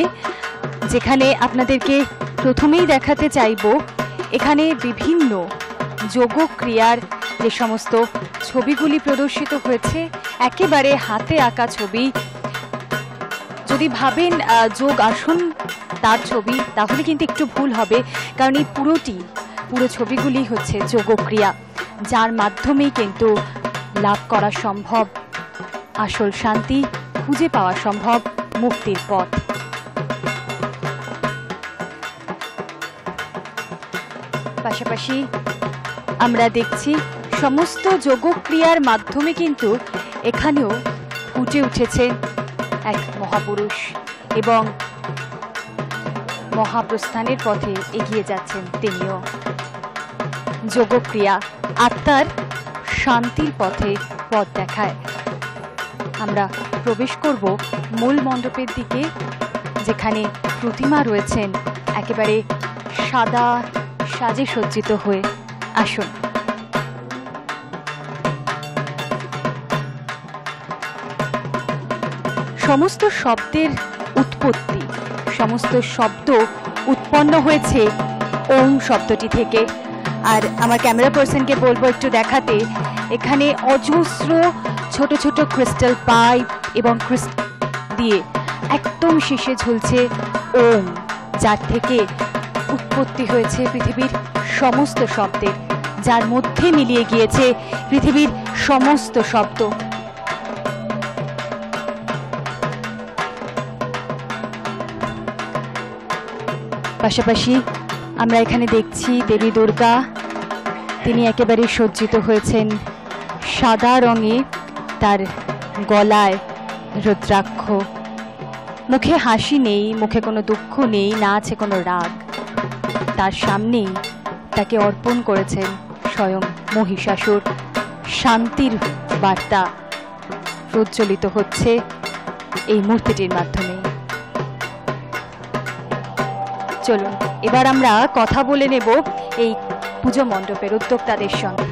যেখানে আপনাদেরকে প্রথমেই দেখাতে চাইব এখানে বিভিন্ন যোগক্রিয়ার যে সমস্ত ছবিগুলি প্রদর্শিত হয়েছে, একেবারে হাতে আঁকা ছবি। যদি ভাবেন যোগ আসন তার ছবি, তাহলে কিন্তু একটু ভুল হবে, কারণ এই পুরো ছবিগুলি হচ্ছে যোগক্রিয়া, যার মাধ্যমেই কিন্তু লাভ করা সম্ভব আসল শান্তি, খুঁজে পাওয়া সম্ভব মুক্তির পথ। পাশাপাশি আমরা দেখছি সমস্ত যোগক্রিয়ার মাধ্যমে কিন্তু এখানেও ফুটে উঠেছে এক মহাপুরুষ এবং মহাপ্রস্থানের পথে এগিয়ে যাচ্ছেন তিনিও। যোগক্রিয়া আত্মার শান্তির পথে পথ দেখায়। আমরা প্রবেশ করব মূল মণ্ডপের দিকে, যেখানে প্রতিমা রয়েছেন একেবারে সাদা সাজে সজ্জিত হয়ে। আসুন। সমস্ত শব্দের উৎপত্তি, সমস্ত শব্দ উৎপন্ন হয়েছে ওম শব্দটি থেকে। আর আমার ক্যামেরা পার্সনকে বলবো একটু দেখাতে, এখানে অজস্র ছোট ছোট ক্রিস্টাল পাইপ এবং ক্রিস্টাল দিয়ে একদম শেষে ঝুলছে ওম, যার থেকে উৎপত্তি হয়েছে পৃথিবীর সমস্ত শব্দের, যার মধ্যে মিলিয়ে গিয়েছে পৃথিবীর সমস্ত শব্দ। পাশাপাশি আমরা এখানে দেখছি দেবী দুর্গা, তিনি একেবারে সজ্জিত হয়েছেন সাদা রঙে, তার গলায় রুদ্রাক্ষ, মুখে হাসি নেই, মুখে কোনো দুঃখ নেই, না আছে কোনো রাগ। তার সামনেই তাকে অর্পণ করেছেন স্বয়ং মহিষাসুর। শান্তির বার্তা প্রজ্বলিত হচ্ছে এই মূর্তিটির মাধ্যমে। চলুন এবার আমরা কথা বলে নেব এই পুজো মণ্ডপের উদ্যোক্তাদের সঙ্গে।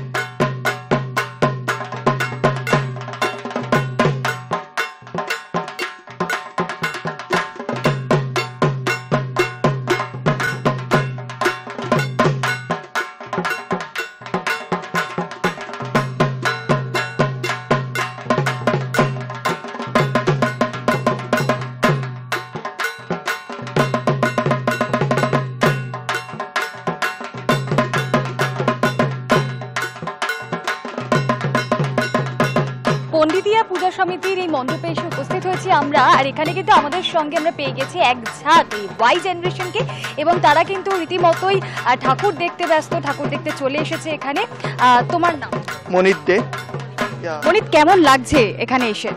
পণ্ডিতিয়া পূজা সমিতির এই মণ্ডপে এসে উপস্থিত হয়েছি আমরা, আর এখানে কিন্তু আমাদের সঙ্গে আমরা পেয়ে গেছি এক ঝাঁক ওয়াই জেনারেশনকে, এবং তারা কিন্তু রীতিমতোই ঠাকুর দেখতে ব্যস্ত, ঠাকুর দেখতে চলে এসেছে এখানে। তোমার নাম? মনিত দে। মনিত, কেমন লাগছে এখানে এসে?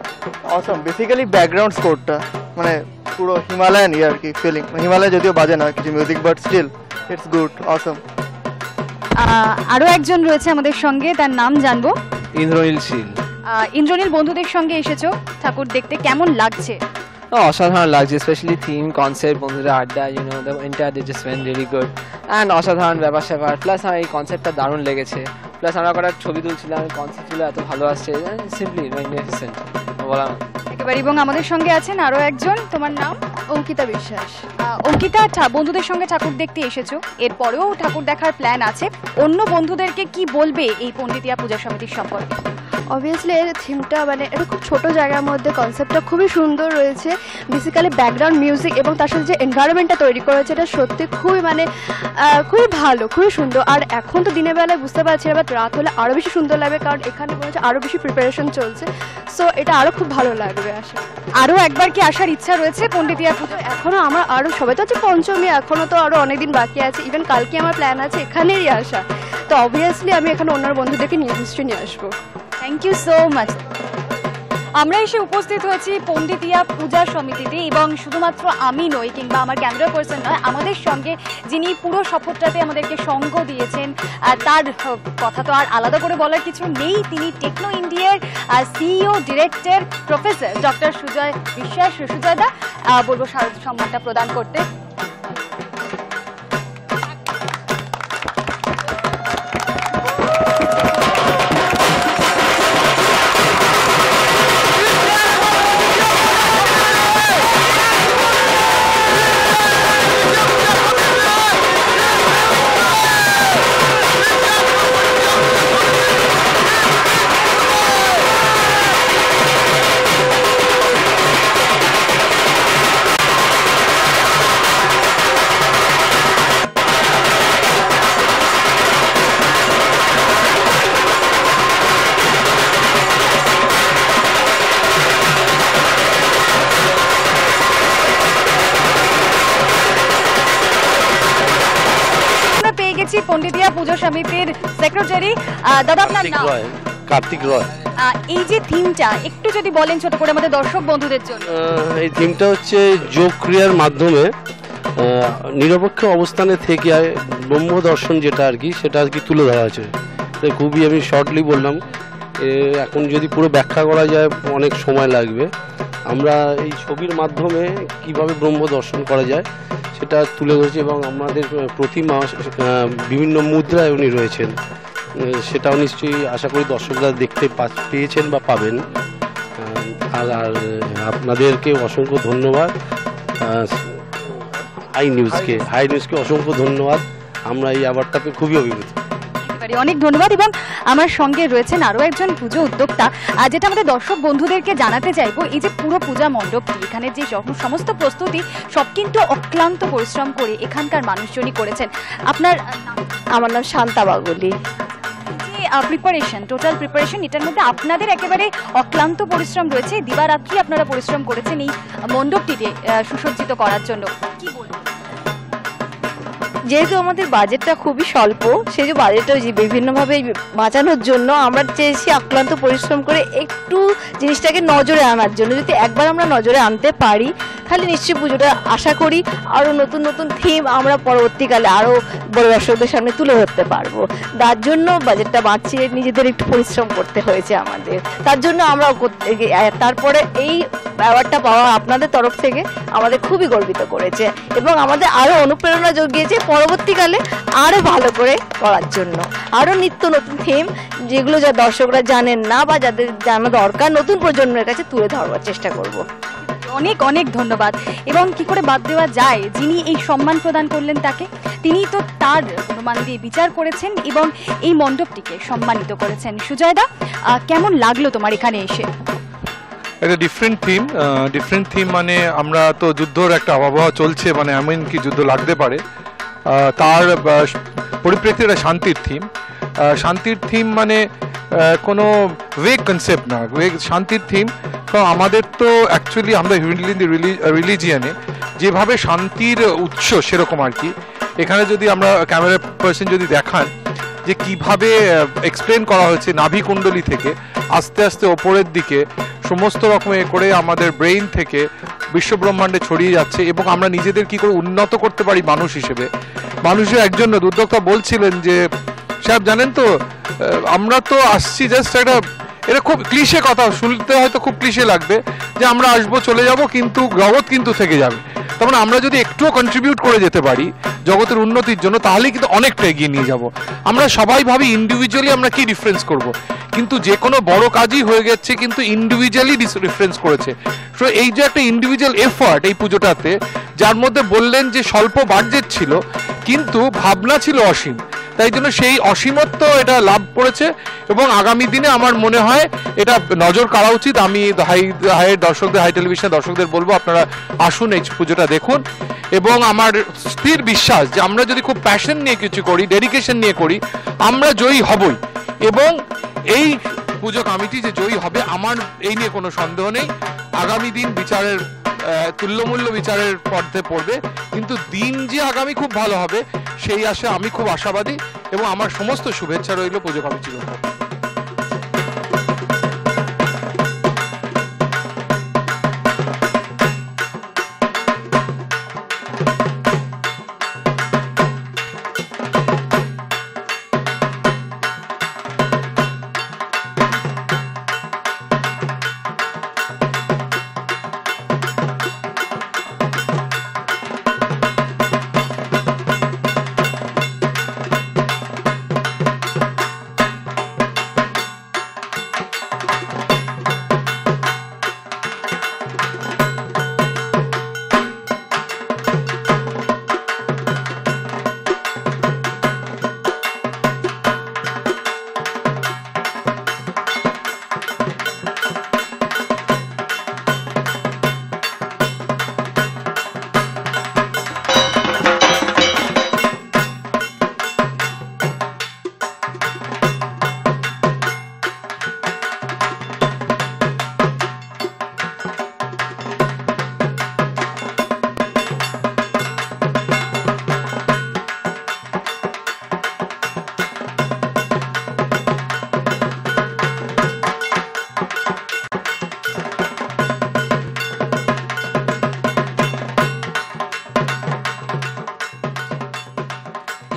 অসম। বেসিক্যালি ব্যাকগ্রাউন্ড স্কোরটা মানে পুরো হিমালয়ান আর কি ফিলিং, হিমালয় যদিও বাজে না কিছু music, but still it's good, awesome. আরো একজন রয়েছে আমাদের সঙ্গে, তার নাম জানবো। ইন্দ্রনীল শীল। ইন্দ্রনীল, বন্ধুদের সঙ্গে এসেছো ঠাকুর দেখতে, কেমন লাগছে? অসাধারণ লাগছে, স্পেশালি থিম, কনসেপ্ট, বন্ধুরা আড্ডা, you know the entire day just went really good and অসাধারণ ব্যাপার স্যাপার। প্লাস আমার এই কনসেপ্টটা দারুণ লেগেছে, প্লাস আমরা কটা ছবি তুলছিলাম, কনসেপ্টগুলো এত ভালো আসছে, সিম্পলি ম্যাগনিফিসেন্ট বলা। একেবারে। এবং আমাদের সঙ্গে আছেন আরো একজন, তোমার নাম? অঙ্কিতা বিশ্বাস। অঙ্কিতা, বন্ধুদের সঙ্গে ঠাকুর দেখতে এসেছো, এরপরেও ঠাকুর দেখার প্ল্যান আছে, অন্য বন্ধুদেরকে কি বলবে এই পণ্ডিতিয়া পূজা সমিতির সম্পর্কে? অবভিয়াসলি এর থিমটা মানে এটা খুব ছোট জায়গার মধ্যে কনসেপ্টটা খুবই সুন্দর রয়েছে। বেসিক্যালি ব্যাকগ্রাউন্ড মিউজিক এবং তার সাথে যে এনভায়রনমেন্টটা তৈরি করেছে এটা সত্যি খুবই মানে খুবই ভালো, খুবই সুন্দর। আর এখন তো দিনের বেলায় বুঝতে পারছি না, বাট রাত হলে আরও বেশি সুন্দর লাগবে, কারণ এখানে মনে হচ্ছে আরও বেশি প্রিপারেশন চলছে। সো এটা আরও খুব ভালো লাগবে। আশা আরও একবার কি আসার ইচ্ছা রয়েছে পণ্ডিতিয়া পুজো? এখনও আমার আরও সবাই তো আছে পঞ্চমী, এখনও তো আরও অনেক দিন বাকি আছে। ইভেন কালকে আমার প্ল্যান আছে এখানেই আসা। তো অবভিয়াসলি আমি এখানে অন্য বন্ধুদেরকে নিশ্চয়ই নিয়ে আসবো। Thank you so much. আমরা এসে উপস্থিত হয়েছি পণ্ডিতিয়া পূজা সমিতিতে, এবং শুধুমাত্র আমি নই কিংবা আমার ক্যামেরা পার্সন নয়, আমাদের সঙ্গে যিনি পুরো সফরটাতে আমাদেরকে সঙ্গ দিয়েছেন, তার কথা তো আর আলাদা করে বলার কিছু নেই। তিনি টেকনো ইন্ডিয়ার CEO director professor doctor Sujoy Biswas. সুজয়দা, বলবো শারদ সম্মানটা প্রদান করতে। পণ্ডিতিয়া পুজো সমিতির সেক্রেটারি দাদা, আপনার নাম? কার্তিক রয়। এই যে থিমটা একটু যদি বলেন ছোট করে আমাদের দর্শক বন্ধুদের জন্য। এই থিমটা হচ্ছে যোগ ক্রিয়ার মাধ্যমে নিরপেক্ষ অবস্থানে থেকে ব্রহ্ম দর্শন যেটা আর কি, সেটা আর কি তুলে ধরা হয়েছে। খুবই আমি শর্টলি বললাম, এখন যদি পুরো ব্যাখ্যা করা যায় অনেক সময় লাগবে। আমরা এই ছবির মাধ্যমে কিভাবে ব্রহ্ম দর্শন করা যায় সেটা তুলে ধরেছি, এবং আমাদের প্রতিমা বিভিন্ন মুদ্রায় উনি রয়েছেন, সেটাও নিশ্চয়ই আশা করি দর্শকরা দেখতে পেয়েছেন বা পাবেন। আর আপনাদেরকে অসংখ্য ধন্যবাদ, হাই নিউজকে অসংখ্য ধন্যবাদ। আমরা এই অ্যাওয়ার্ডটা পেয়ে খুবই অভিভূত। অনেক ধন্যবাদ। এবং আমার সঙ্গে রয়েছেন আরো একজন পুজো উদ্যোক্তা, যেটা আমাদের দর্শক বন্ধুদেরকে জানাতে চাইবো, এই যে পুরো পূজা মণ্ডপটি, এখানে যে সমস্ত প্রস্তুতি সব কিন্তু অক্লান্ত পরিশ্রম করে এখানকার মানুষজনই করেছেন। আপনার? আমার নাম শান্তা বাগুলি। প্রিপারেশন, টোটাল প্রিপারেশন, এটার মধ্যে আপনাদের একেবারে অক্লান্ত পরিশ্রম রয়েছে, দিবারাত্রি আপনারা পরিশ্রম করেছেন এই মণ্ডপটিকে সুসজ্জিত করার জন্য, কি বলবেন? যেহেতু আমাদের বাজেটটা খুবই স্বল্প, সেই যে বাজেটটা বিভিন্নভাবে বাঁচানোর জন্য আমরা চেয়েছি আক্রান্ত পরিশ্রম করে একটু জিনিসটাকে নজরে আনার জন্য। যদি একবার আমরা নজরে আনতে পারি তাহলে নিশ্চয়ই পুজোটা আশা করি আরও নতুন নতুন থিম আমরা পরবর্তীকালে আরও বড় দর্শকদের সামনে তুলে ধরতে পারবো। তার জন্য বাজেটটা বাঁচিয়ে নিজেদের একটু পরিশ্রম করতে হয়েছে আমাদের। তার জন্য আমরা তারপরে এই অ্যাওয়ার্ডটা পাওয়া আপনাদের তরফ থেকে আমাদের খুবই গর্বিত করেছে, এবং আমাদের আরও অনুপ্রেরণা জুগিয়েছে পরবর্তীকালে আরও ভালো করে করার জন্য। আরও নিত্য নতুন থিম যেগুলো যা দর্শকরা জানেন না বা যাদের জানা দরকার, নতুন প্রজন্মের কাছে তুলে ধরবার চেষ্টা করব। অনেক অনেক ধন্যবাদ। এবং কি করে বাদ দেওয়া যায়, যিনি এই সম্মান প্রদান করলেন তাকে, তিনি তো তার অনুমান দিয়ে বিচার করেছেন এবং এই মণ্ডপটিকে সম্মানিত করেছেন। সুজয়দা, কেমন লাগলো তোমার এখানে এসে? একটা ডিফারেন্ট থিম মানে আমরা তো যুদ্ধর একটা আবহাওয়া চলছে, মানে এমন কি যুদ্ধ লাগতে পারে, তার পরিপ্রেক্ষিতে একটা শান্তির থিম মানে কোনো ওয়েগ কনসেপ্ট না, শান্তির থিম। তো আমাদের তো অ্যাকচুয়ালি আমরা রিলিজিয়ানে যেভাবে শান্তির উৎস সেরকম আর কি। এখানে যদি আমরা ক্যামেরা পার্সন যদি দেখান যে কিভাবে এক্সপ্লেন করা হয়েছে, নাভি কুণ্ডলী থেকে আস্তে আস্তে ওপরের দিকে সমস্ত রকম করে আমাদের ব্রেইন থেকে বিশ্বব্রহ্মাণ্ডে ছড়িয়ে যাচ্ছে, এবং আমরা নিজেদের কি করে উন্নত করতে পারি মানুষ হিসেবে। মানুষের একজন উদ্যোক্তা বলছিলেন যে সাহেব জানেন তো, আমরা তো আসছি জাস্ট একটা, এটা খুব ক্লিশে কথা, শুনতে হয়তো খুব ক্লিশে লাগবে যে আমরা আসবো চলে যাব, কিন্তু জগৎ কিন্তু থেকে যাবে। তার মানে আমরা যদি একটুও কন্ট্রিবিউট করে যেতে পারি জগতের উন্নতির জন্য, তাহলে কিন্তু অনেকটা এগিয়ে নিয়ে যাব। আমরা সবাই ভাবি ইন্ডিভিজুয়ালি আমরা কি ডিফারেন্স করব, কিন্তু যে কোনো বড় কাজই হয়ে গেছে কিন্তু ইন্ডিভিজুয়ালি রেফারেন্স করেছে। তো এই যে একটা ইন্ডিভিজুয়াল এফার্ট এই পুজোটাতে, যার মধ্যে বললেন যে স্বল্প বাজেট ছিল কিন্তু ভাবনা ছিল অসীম, তাই জন্য সেই অসীমত্ব এটা লাভ করেছে এবং আগামী দিনে আমার মনে হয় এটা নজর কাড়া উচিত। আমি হাই দর্শকদের, হাই টেলিভিশন দর্শকদের বলবো আপনারা আসুন এই পুজোটা দেখুন, এবং আমার স্থির বিশ্বাস যে আমরা যদি খুব প্যাশন নিয়ে কিছু করি, ডেডিকেশন নিয়ে করি, আমরা জয়ী হবই। এবং এই পুজো কমিটি যে জয়ী হবে আমার এই নিয়ে কোনো সন্দেহ নেই। আগামী দিন বিচারের তুল্যমূল্য বিচারের পর্দায় পড়বে, কিন্তু দিন যে আগামী খুব ভালো হবে সেই আশে আমি খুব আশাবাদী এবং আমার সমস্ত শুভেচ্ছা রইল পুজো কমিটির উপর।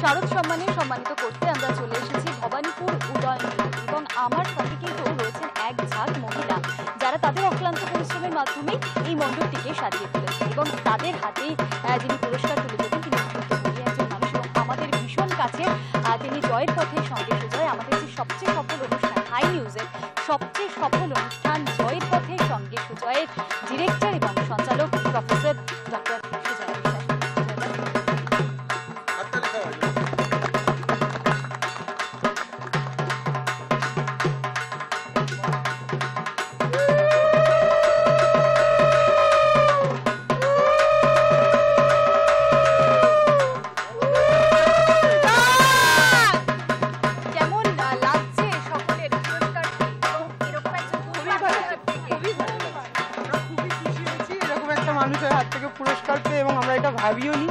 শারদ সম্মানে সম্মানিত করতে আমরা চলে এসেছি ভবানীপুর উদয়ন, এবং আমার সাথে কিন্তু রয়েছেন এক ঝাঁক মহিলা যারা তাদের অক্লান্ত পরিশ্রমের মাধ্যমে এই মণ্ডপটিকে সাজিয়ে তুলেছে, এবং তাদের হাতেই যিনি পুরস্কার তুলে দেবেন তিনি অত্যন্ত ধনী একজন মানুষ এবং আমাদের ভীষণ কাছে। তিনি জয়ের পথে সঙ্গে সুজয়, আমাদের যে সবচেয়ে সফল অনুষ্ঠান হাই নিউজের সবচেয়ে সফল অনুষ্ঠান জয়ের পথে সঙ্গে সুজয়ের ডিরেক্টর এবং সঞ্চালক প্রফেসর ডক্টর সুজয় বিশ্বাস। মানুষের হাত থেকে পুরস্কার পেয়ে, এবং আমরা এটা ভাবিও নি,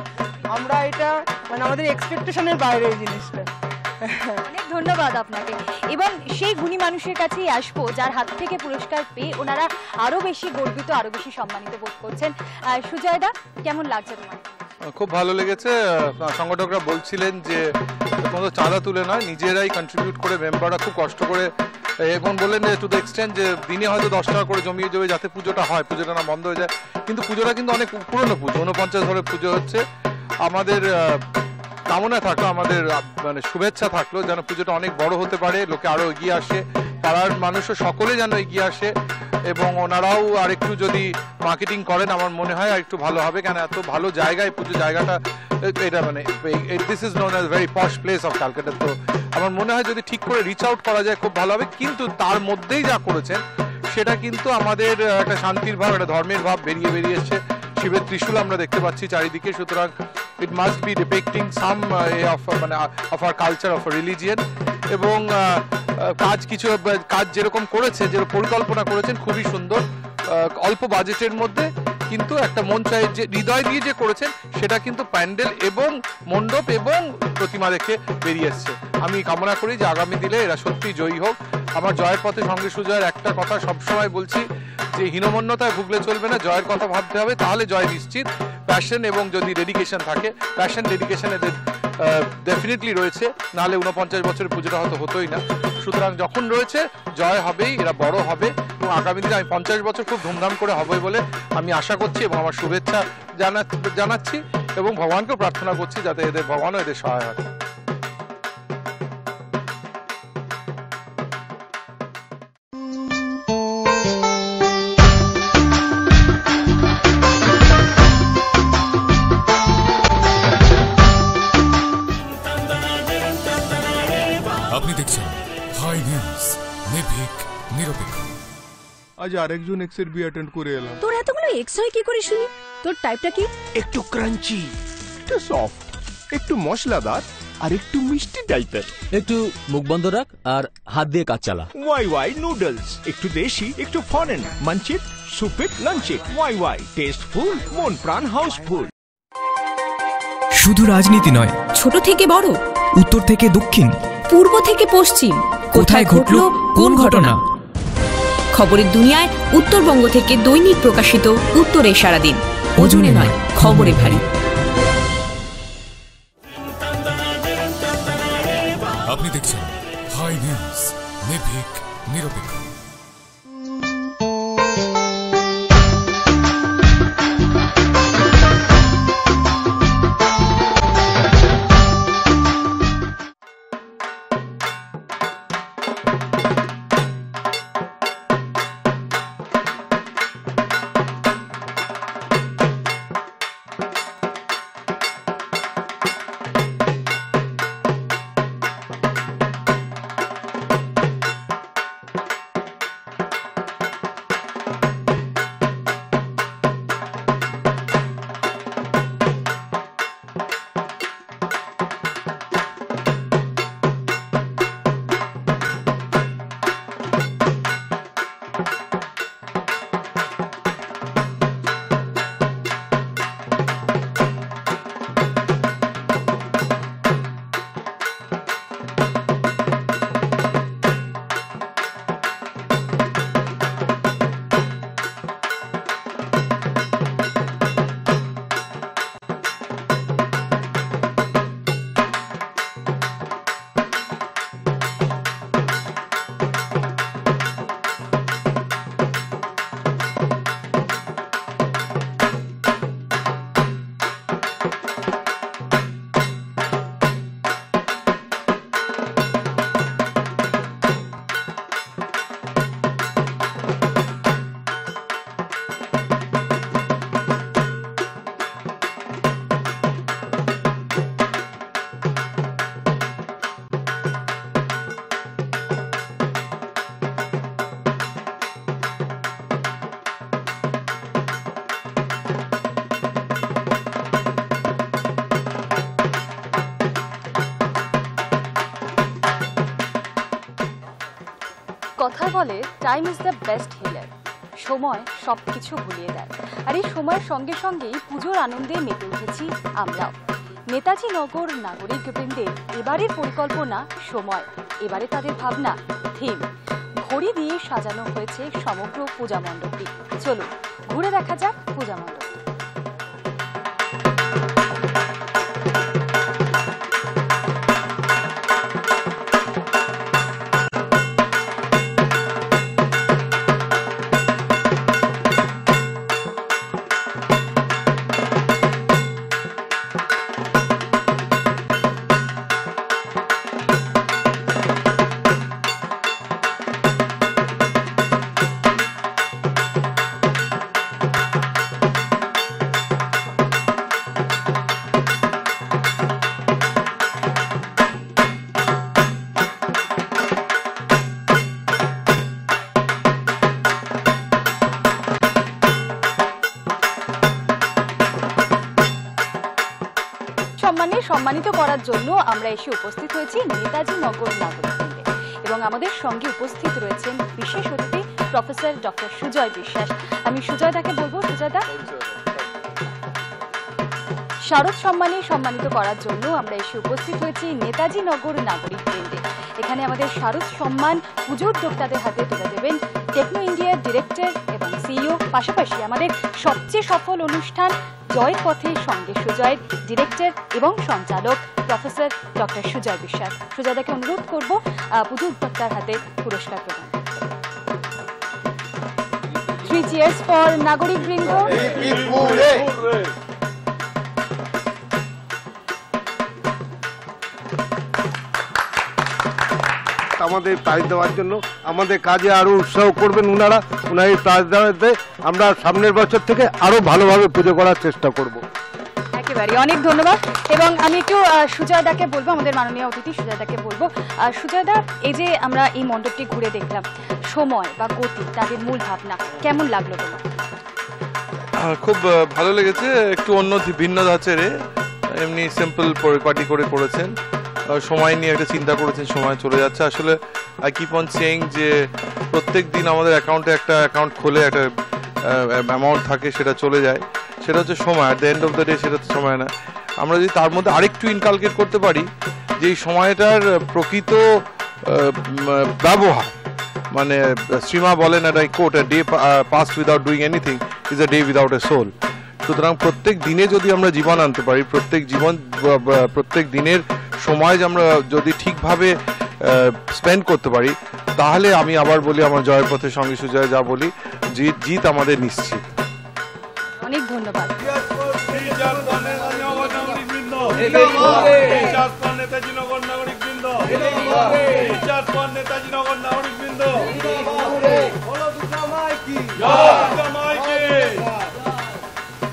আমরা এটা মানে আমাদের এক্সপেকটেশনের বাইরে এই জিনিসটা। অনেক ধন্যবাদ আপনাকে, এবং সেই গুণী মানুষের কাছেই আসবো যার হাত থেকে পুরস্কার পেয়ে ওনারা আরো বেশি গর্বিত, আরো বেশি সম্মানিত বোধ করছেন। সুজয়দা, কেমন লাগছে তোমার? খুব ভালো লেগেছে। সংগঠকরা বলছিলেন যে কোনো চাঁদা তুলে নয়, নিজেরাই কন্ট্রিবিউট করে মেম্বাররা খুব কষ্ট করে, এবং বললেন যে টু দ্য এক্সটেন্ট যে দিনে হয়তো 10 টাকা করে জমিয়ে জমিয়ে যাতে পুজোটা হয়, পুজোটা না বন্ধ হয়ে যায়। কিন্তু পুজোটা কিন্তু অনেক পুরনো পুজো, 49 ধরে পুজো হচ্ছে। আমাদের কামনা থাকলো, আমাদের মানে শুভেচ্ছা থাকলো যেন পুজোটা অনেক বড় হতে পারে, লোকে আরো এগিয়ে আসে, পাড়ার মানুষও সকলে যেন এগিয়ে আসে, এবং ওনারাও আরেকটু যদি মার্কেটিং করেন আমার মনে হয় আরেকটু ভালো হবে। কেন এত ভালো জায়গায় পুজো জায়গাটা, এটা মানে this is known as very posh place of Calcutta. তো আমার মনে হয় যদি ঠিক করে রিচ আউট করা যায় খুব ভালো হবে। কিন্তু তার মধ্যেই যা করেছেন সেটা কিন্তু আমাদের একটা শান্তির ভাব, একটা ধর্মের ভাব বেরিয়ে এসছে। শিবের ত্রিশূল আমরা দেখতে পাচ্ছি চারিদিকে, সুতরাং ইট মাস্ট বি ডিপিক্টিং সাম মানে of our culture, of religion. এবং কাজ যেরকম করেছে, যে পরিকল্পনা করেছেন খুবই সুন্দর, অল্প বাজেটের মধ্যে, কিন্তু একটা মন চাই যে হৃদয় দিয়ে যে করেছেন সেটা কিন্তু প্যান্ডেল এবং মণ্ডপ এবং প্রতিমা দেখে বেরিয়ে এসছে। আমি কামনা করি যে আগামী দিনে এরা সত্যি জয়ী হোক। আমার জয়ের পথে সঙ্গে সুজয়ের একটা কথা সবসময় বলছি যে হীনমন্যতায় ভুগলে চলবে না, জয়ের কথা ভাবতে হবে, তাহলে জয় নিশ্চিত। প্যাশন এবং যদি ডেডিকেশন থাকে, প্যাশন ডেডিকেশন এদের ডেফিনেটলি রয়েছে, নাহলে 49 বছরের পুজোটা হয়তো হতোই না। সুতরাং যখন রয়েছে জয় হবেই, এরা বড় হবে, এবং আগামী দিনে আমি 50 বছর খুব ধুমধাম করে হবে বলে আমি আশা করছি এবং আমার শুভেচ্ছা জানাচ্ছি, এবং ভগবানকেও প্রার্থনা করছি যাতে এদের ভগবানও এদের সহায় হয়। আপনি দেখছেন হাই নিউজ, নির্ভীক, নিরপেক্ষ। আজ আরেকজন এক্সের বিয়ে অ্যাটেন্ড করে এলাম। তোর এতগুলো এক্স হয় কি করে শুনি? তোর টাইপটা কি? একটু ক্রাঞ্চি, একটু সফট, একটু মশলাদার আর একটু মিষ্টি টাইপের। একটু মুখ বন্ধ রাখ আর হাত দিয়ে কাজ চালা। ওয়াই নুডলস, একটু দেশি একটু ফরেন, মানচিট, সুপিট, লাঞ্চিট। ওয়াই টেস্টফুল, মন প্রাণ হাউসফুল। শুধু রাজনীতি নয়, ছোট থেকে বড়, উত্তর থেকে দক্ষিণ, পূর্ব থেকে পশ্চিম, কোথায় ঘটলো কোন ঘটনা। খবরের দুনিয়ায় উত্তরবঙ্গ থেকে দৈনিক প্রকাশিত উত্তরে সারাদিন। ওজনে নয়, খবরে ভারী। আপনি দেখছেন হাই নিউজ, নির্ভীক, নিরপেক্ষ। কথা বলে time is the best healer. সময় সবকিছু ভুলিয়ে দেয়। আর এই সময়ের সঙ্গে সঙ্গেই পুজোর আনন্দে মেতে উঠেছি আমরাও। নেতাজি নগর নাগরিক বৃন্দের এবারের পরিকল্পনা সময়, এবারে তাদের ভাবনা থিম। ঘড়ি দিয়ে সাজানো হয়েছে সমগ্র পূজা মণ্ডপটি। চলুন ঘুরে দেখা যাক পূজা মণ্ডপ। সম্মানিত করার জন্য আমরা এসে উপস্থিত হয়েছি নেতাজি নগর নাগরিক বৃন্দে এবং আমাদের সঙ্গে উপস্থিত রয়েছেন বিশেষ অতিথি প্রফেসর ডক্টর সুজয় বিশ্বাস। আমি সুজয় দাকে বলবো, সুজয় দা, শারদ সম্মানে সম্মানিত করার জন্য আমরা এসে উপস্থিত হয়েছি নেতাজি নগর নাগরিক বৃন্দে। এখানে আমাদের শারদ সম্মান পুজো উদ্যোক্তাদের হাতে তুলে দেবেন টেকনো ইন্ডিয়ার ডিরেক্টর এবং সিইও, পাশাপাশি আমাদের সবচেয়ে সফল অনুষ্ঠান জয়ের পথে সঙ্গে সুজয়ের ডিরেক্টর এবং সঞ্চালক প্রফেসর ডক্টর সুজয় বিশ্বাস। সুজয়দাকে অনুরোধ করব পুজো উদ্যোক্তার হাতে পুরস্কার প্রদান। 3 cheers for নাগরিক বৃন্দ। আমাদের প্রাইজ দেওয়ার জন্য আমাদের কাজে আরো উৎসাহ করবেন ওনারা। এই প্রাইজ দেওয়াতে আমরা সামনের বছর থেকে আরো ভালোভাবে পুজো করার চেষ্টা করব। একেবারে অনেক ধন্যবাদ। এবং আমি একটু সুজয়দাকে বলবো, আমাদের মাননীয় অতিথি সুজয়দাকে বলবো, সুজয়দা এই যে আমরা এই মণ্ডপটি ঘুরে দেখলাম, সময় বা গতি তাদের মূল ভাবনা কেমন লাগলো তোমার? খুব ভালো লেগেছে, একটু অন্য ভিন্ন ধাঁচের, এমনি সিম্পল পরিপাটি করে করেছেন, সময় নিয়ে একটা চিন্তা করেছেন, সময় চলে যাচ্ছে। আসলে আই কিপ অন সেইং যে প্রত্যেক দিন আমাদের অ্যাকাউন্টে একটা অ্যাকাউন্ট খোলে একটা অ্যামাউন্ট থাকে, সেটা চলে যায়, সেটা হচ্ছে সময়। At the end of the day সেটা সময় না। আমরা যদি তার মধ্যে আরেকটু ইনকালকেট করতে পারি যে এই সময়টার প্রকৃত ব্যবহার, মানে শ্রীমা বলেন একটা quote, day pass without doing anything is a day without a soul. সুতরাং প্রত্যেক দিনে যদি আমরা জীবন আনতে পারি, প্রত্যেক দিনের সময় আমরা যদি ঠিকভাবে স্পেন্ড করতে পারি, তাহলে আমি আবার বলি আমার জয়ের পথে সঙ্গে সুজয় যা বলি, জিত আমাদের নিশ্চিত। অনেক ধন্যবাদ।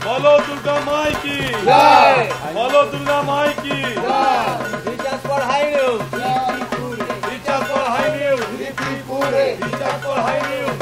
বলো দুর্গা মাই কি, বলো দুর্গা মাই কি। Recharge for high news, recharge for high news, recharge for high news.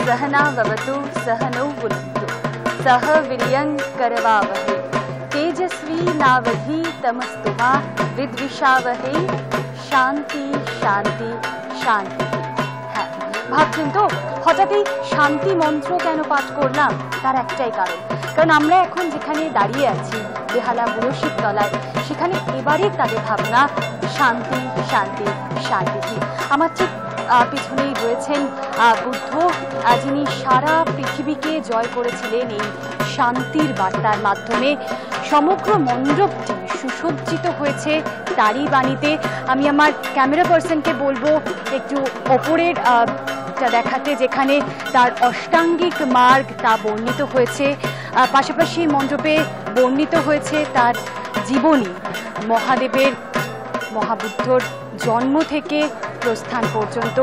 सहनावतु सहनौ भुनक्तु सह वीर्यं करवावहै तेजस्वी नावधीतमस्तु मा विद्विषावहै शांति शांति शांति। হ্যাঁ, ভাবছেন তো হঠাৎই শান্তি মন্ত্র কেন পাঠ করলাম? তার একটাই কারণ আমরা এখন যেখানে দাঁড়িয়ে আছি বেহালা বুড়োশিব তলায়, সেখানে এবারে তাদের ভাবনা শান্তি শান্তি শান্তি। আমার ঠিক পিছনেই রয়েছেন বুদ্ধ, যিনি সারা পৃথিবীকে জয় করেছিলেন এই শান্তির বার্তার মাধ্যমে। সমগ্র মণ্ডপটি সুসজ্জিত হয়েছে তারই বাণীতে। আমি আমার ক্যামেরা পার্সনকে বলবো একটু ওপরের দেখাতে, যেখানে তার অষ্টাঙ্গিক মার্গ তা বর্ণিত হয়েছে। পাশাপাশি মণ্ডপে বর্ণিত হয়েছে তার জীবনী, মহাদেবের মহাবুদ্ধর জন্ম থেকে প্রস্থান পর্যন্ত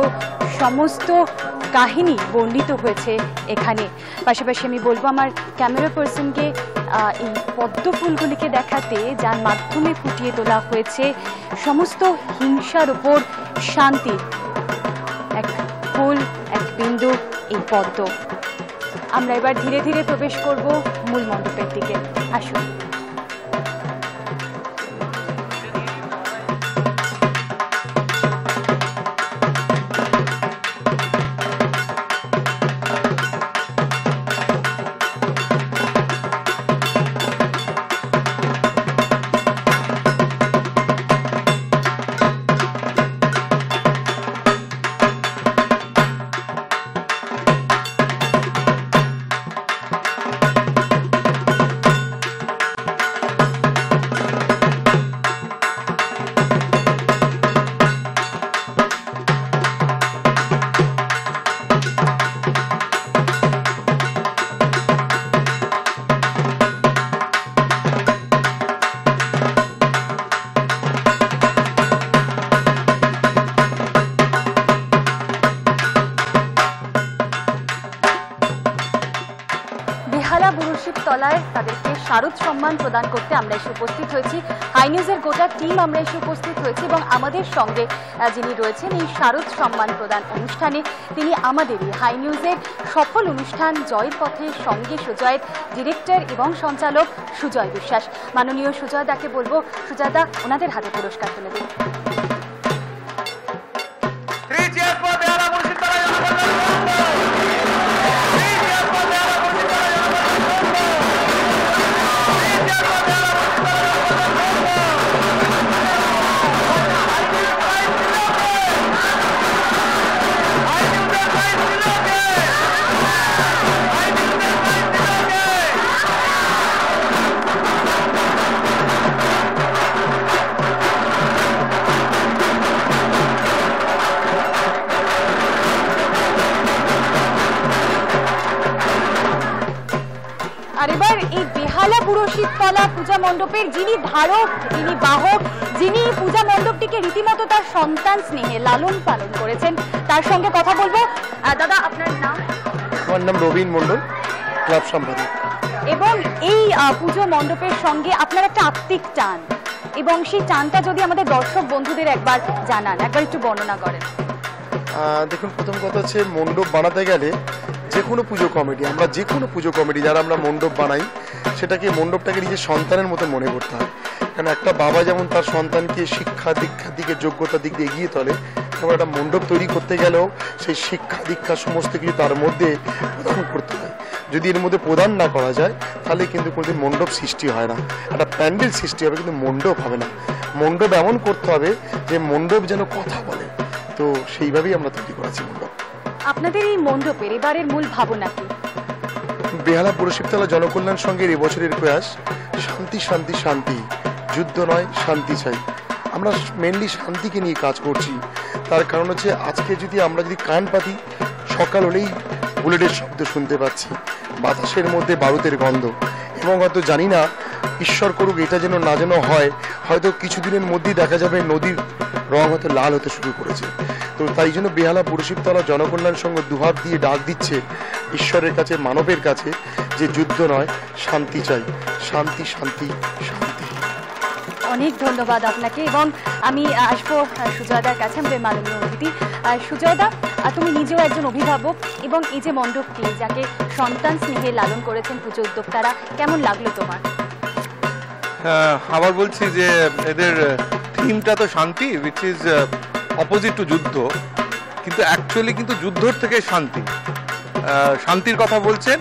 সমস্ত কাহিনী বর্ণিত হয়েছে এখানে। পাশাপাশি আমি বলবো আমার ক্যামেরা পার্সনকে এই পদ্ম ফুলগুলিকে দেখাতে, যার মাধ্যমে ফুটিয়ে তোলা হয়েছে সমস্ত হিংসার উপর শান্তি, এক ফুল এক বিন্দু এই পদ্ম। আমরা এবার ধীরে ধীরে প্রবেশ করব মূল মণ্ডপের দিকে। আসুন। শারদ সম্মান প্রদান করতে আমরা এসে উপস্থিত হয়েছি। হাই নিউজের গোটা টিম আমরা এসে উপস্থিত হয়েছি এবং আমাদের সঙ্গে যিনি রয়েছেন এই শারদ সম্মান প্রদান অনুষ্ঠানে, তিনি আমাদেরই হাই নিউজের সফল অনুষ্ঠান জয়ের পথের সঙ্গে সুজয়ের ডিরেক্টর এবং সঞ্চালক সুজয় বিশ্বাস। মাননীয় সুজয় দাকে বলবো, সুজয় দা ওনাদের হাতে পুরস্কার তুলে দিন। আর এবার এই বেহালা পুরোশিবতলা পূজা মণ্ডপের যিনি ধারক, যিনি বাহক, যিনি পূজা মণ্ডপটিকে রীতিমতো তার সন্তান স্নেহে লালন পালন করেছেন, তার সঙ্গে কথা বলবো। দাদা, আপনার নাম? আমার নাম রবীন মণ্ডল, ক্লাব সম্পাদক। এবং এই পুজো মণ্ডপের সঙ্গে আপনার একটা আত্মিক টান, এবং সেই টানটা যদি আমাদের দর্শক বন্ধুদের একবার জানান, একবার একটু বর্ণনা করেন। দেখুন, প্রথম কথা হচ্ছে মণ্ডপ বানাতে গেলে যে কোনো পুজো কমিটি, আমরা যে কোনো পুজো কমিটি যারা আমরা মণ্ডপ বানাই, সেটাকে মণ্ডপটাকে নিজের সন্তানের মতো মনে করতে হয়। কারণ একটা বাবা যেমন তার সন্তানকে শিক্ষা দীক্ষার দিকে, যোগ্যতার দিক দিয়ে এগিয়ে তোলে, তেমন একটা মণ্ডপ তৈরি করতে গেলেও সেই শিক্ষা দীক্ষা সমস্ত কিছু তার মধ্যে প্রদান করতে হয়। যদি এর মধ্যে প্রদান না করা যায় তাহলে কিন্তু কোনোদিন মণ্ডপ সৃষ্টি হয় না। একটা প্যান্ডেল সৃষ্টি হবে কিন্তু মণ্ডপ হবে না। মণ্ডপ এমন করতে হবে যে মণ্ডপ যেন কথা বলে, তো সেইভাবেই আমরা তৈরি করেছি মণ্ডপ। আপনাদের এই মণ্ডপের এবারের মূল ভাবনা কি? বেহালা পুরোশিবতলা জনকল্যাণ সংঘের এবছরের প্রয়াস শান্তি শান্তি শান্তি, যুদ্ধ নয় শান্তি চাই। আমরা মেনলি শান্তিকে নিয়ে কাজ করছি। তার কারণ হচ্ছে আজকে যদি আমরা কান পাতি, সকাল হলেই বুলেটের শব্দ শুনতে পাচ্ছি, বাতাসের মধ্যে বারুদের গন্ধ, এবং হয়তো জানি না, ঈশ্বর করুক এটা যেন না যেন হয়, হয়তো কিছুদিনের মধ্যেই দেখা যাবে নদীর রং হয়তো লাল হতে শুরু করেছে। তো তাই জন্য বেহালা পুরোশিবতলা জনকল্যাণ সংঘ দুহাত দিয়ে ডাক দিচ্ছে ঈশ্বরের কাছে, মানবের কাছে, যে যুদ্ধ নয় শান্তি চাই, শান্তি শান্তি শান্তি। অনেক ধন্যবাদ আপনাকে, এবং আমি আসবো সুজয়দার কাছে, আমাদের মাননীয় অতিথি। সুজয়দা, তুমি নিজেও একজন অভিভাবক, এবং এই যে মণ্ডপটি যাকে সন্তান স্নেহে লালন করেছেন পুজো উদ্যোক্তারা, কেমন লাগলো তোমার? আবার বলছি যে এদের থিমটা তো শান্তি, উইচ ইজ অপোজিট টু যুদ্ধ, কিন্তু অ্যাকচুয়ালি কিন্তু যুদ্ধর থেকে শান্তি, শান্তির কথা বলছেন।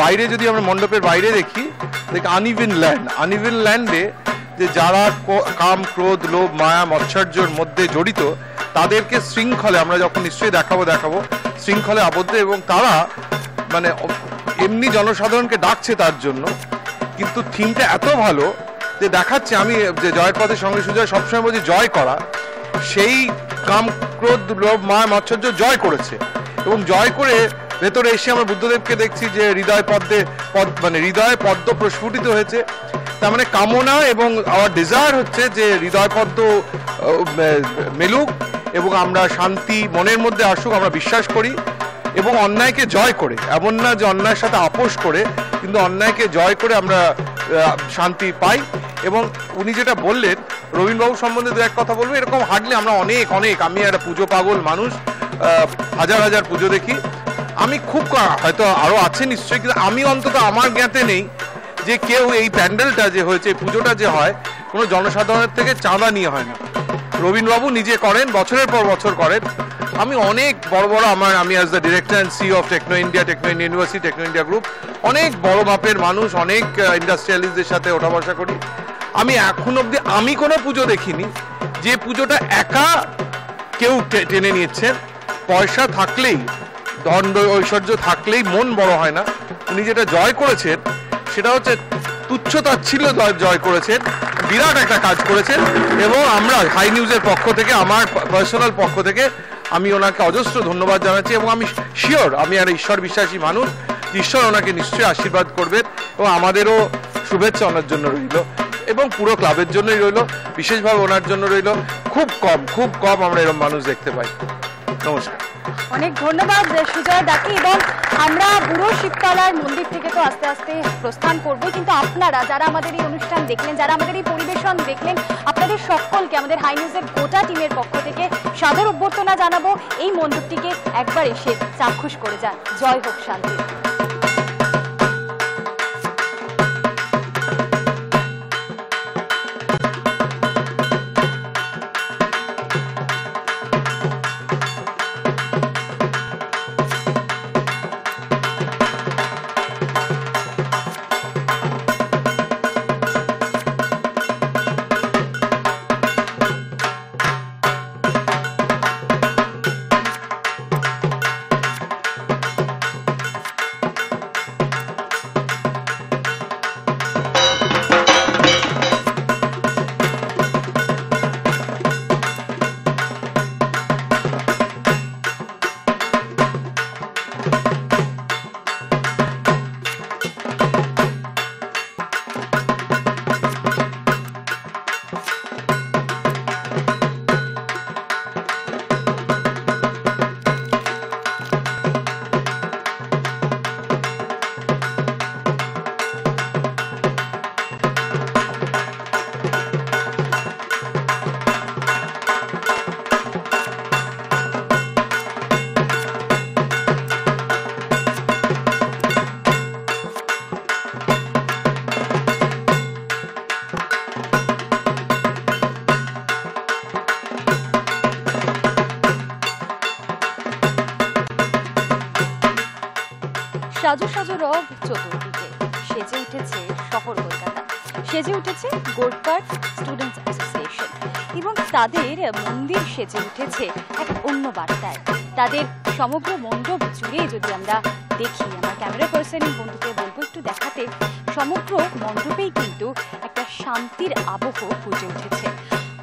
বাইরে যদি আমরা মণ্ডপের বাইরে দেখি, আনইভেন ল্যান্ড, আনইভেন ল্যান্ডে যে যারা কাম, ক্রোধ, লোভ, মায়া, মৎসর্যের মধ্যে জড়িত, তাদেরকে শৃঙ্খলে, আমরা যখন নিশ্চয়ই দেখাবো শৃঙ্খলে আবদ্ধ, এবং তারা মানে এমনি জনসাধারণকে ডাকছে তার জন্য। কিন্তু থিমটা এত ভালো যে দেখাচ্ছে, আমি যে জয়ের পথের সঙ্গে সুজয় সবসময় বলছি জয় করা, সেই কাম, ক্রোধ, লোভ, মায়া, মৎসর্য জয় করেছে, এবং জয় করে ভেতরে এসে আমরা বুদ্ধদেবকে দেখছি যে হৃদয়ে পদ্ম প্রস্ফুটিত হয়েছে। তার মানে কামনা এবং আমার ডিজায়ার হচ্ছে যে হৃদয় পদ্ম মেলুক, এবং আমরা শান্তি মনের মধ্যে আসুক, আমরা বিশ্বাস করি, এবং অন্যায়কে জয় করে, এমন না যে অন্যায়ের সাথে আপোষ করে, কিন্তু অন্যায়কে জয় করে আমরা শান্তি পাই। এবং উনি যেটা বললেন, রবীনবাবু সম্বন্ধে দু এক কথা বলবো, এরকম হাঁটলে আমরা অনেক, আমি একটা পুজো পাগল মানুষ, হাজার হাজার পুজো দেখি। আমি খুব, হয়তো আরও আছে নিশ্চয়ই, কিন্তু আমি অন্তত আমার জ্ঞাতে নেই যে কেউ এই প্যান্ডেলটা যে হয়েছে, পুজোটা যে হয়, কোনো জনসাধারণের থেকে চাঁদা নিয়ে হয় না। রবীনবাবু নিজে করেন, বছরের পর বছর করেন। আমি অনেক বড় বড় আমি as the director and CEO of Techno India university, Techno India group, অনেক বড় মাপের মানুষ, অনেক ইন্ডাস্ট্রিয়ালিস্টদের সাথে ওঠা বসা করি। আমি এখন অবধি আমি কোনো পুজো দেখিনি যে পুজোটা একা কেউ টেনে নিচ্ছেন। পয়সা থাকলেই, দণ্ড ঐশ্বর্য থাকলেই মন বড় হয় না। উনি যেটা জয় করেছেন সেটা হচ্ছে তুচ্ছতাচ্ছিল্য জয় করেছেন, বিরাট একটা কাজ করেছেন। এবং আমরা হাই নিউজের পক্ষ থেকে, আমার পার্সোনাল পক্ষ থেকে আমি ওনাকে অজস্র ধন্যবাদ জানাচ্ছি, এবং আমি শিওর, আমি একটা ঈশ্বর বিশ্বাসী মানুষ, ঈশ্বর ওনাকে নিশ্চয়ই আশীর্বাদ করবেন, এবং আমাদেরও শুভেচ্ছা ওনার জন্য রইল, এবং পুরো ক্লাবের জন্যই রইল, বিশেষভাবে ওনার জন্য রইল। খুব কম আমরা এরকম মানুষ দেখতে পাই। নমস্কার। অনেক ধন্যবাদ সুজয় দাকে। এবং আমরা বুড়ো শিবতলার মন্দির থেকে তো আস্তে আস্তে প্রস্থান করবো, কিন্তু আপনারা যারা আমাদের এই অনুষ্ঠান দেখলেন, যারা আমাদের এই পরিবেশন দেখলেন, আপনাদের সকলকে আমাদের হাই নিউজের গোটা টিমের পক্ষ থেকে সাদর অভ্যর্থনা জানাবো। এই মন্দিরটিকে একবার এসে চাক্ষুষ করে যান। জয় হোক শান্তি। সাজু সাজু রব চতুর্দিকে সেজে উঠেছে শহর কলকাতা, সেজে উঠেছে গোল্ডপার্ক স্টুডেন্টস অ্যাসোসিয়েশন এবং তাদের মন্দির সেজে উঠেছে এক অন্য বার্তায়। তাদের সমগ্র মণ্ডপ জুড়ে যদি আমরা দেখি, আমার ক্যামেরা পার্সন বন্ধুকে বলবো একটু দেখাতে, সমগ্র মণ্ডপেই কিন্তু একটা শান্তির আবহ ফুটে উঠেছে।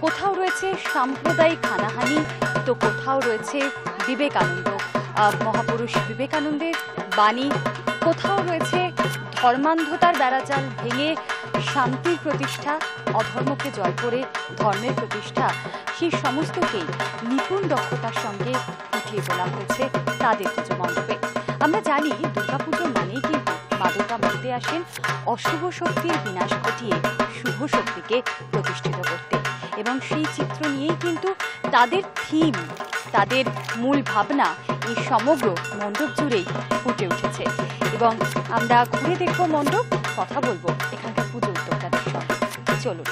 কোথাও রয়েছে সাম্প্রদায়িক হানাহানি, তো কোথাও রয়েছে বিবেকানন্দ, মহাপুরুষ বিবেকানন্দের বাণী, কোথাও রয়েছে ধর্মান্ধতার বেড়াজাল ভেঙে শান্তির প্রতিষ্ঠা, অধর্মকে জয় করে ধর্মের প্রতিষ্ঠা, সেই সমস্তকেই নিপুণ দক্ষতার সঙ্গে ফুটিয়ে তোলা হয়েছে তাদের পুজো মণ্ডপে। আমরা জানি দুর্গাপুজো মানেই কিন্তু মা দুর্গা মন্দিরে আসেন অশুভ শক্তির বিনাশ ঘটিয়ে শুভ শক্তিকে প্রতিষ্ঠিত করতে, এবং সেই চিত্র নিয়েই কিন্তু তাদের থিম, তাদের মূল ভাবনা এই সমগ্র মণ্ডপ জুড়েই ফুটে উঠেছে। এবং আমরা ঘুরে দেখবো মণ্ডপ, কথা বলবো এখানকার পুজো উদ্যোক্তাদের সঙ্গে। চলুন।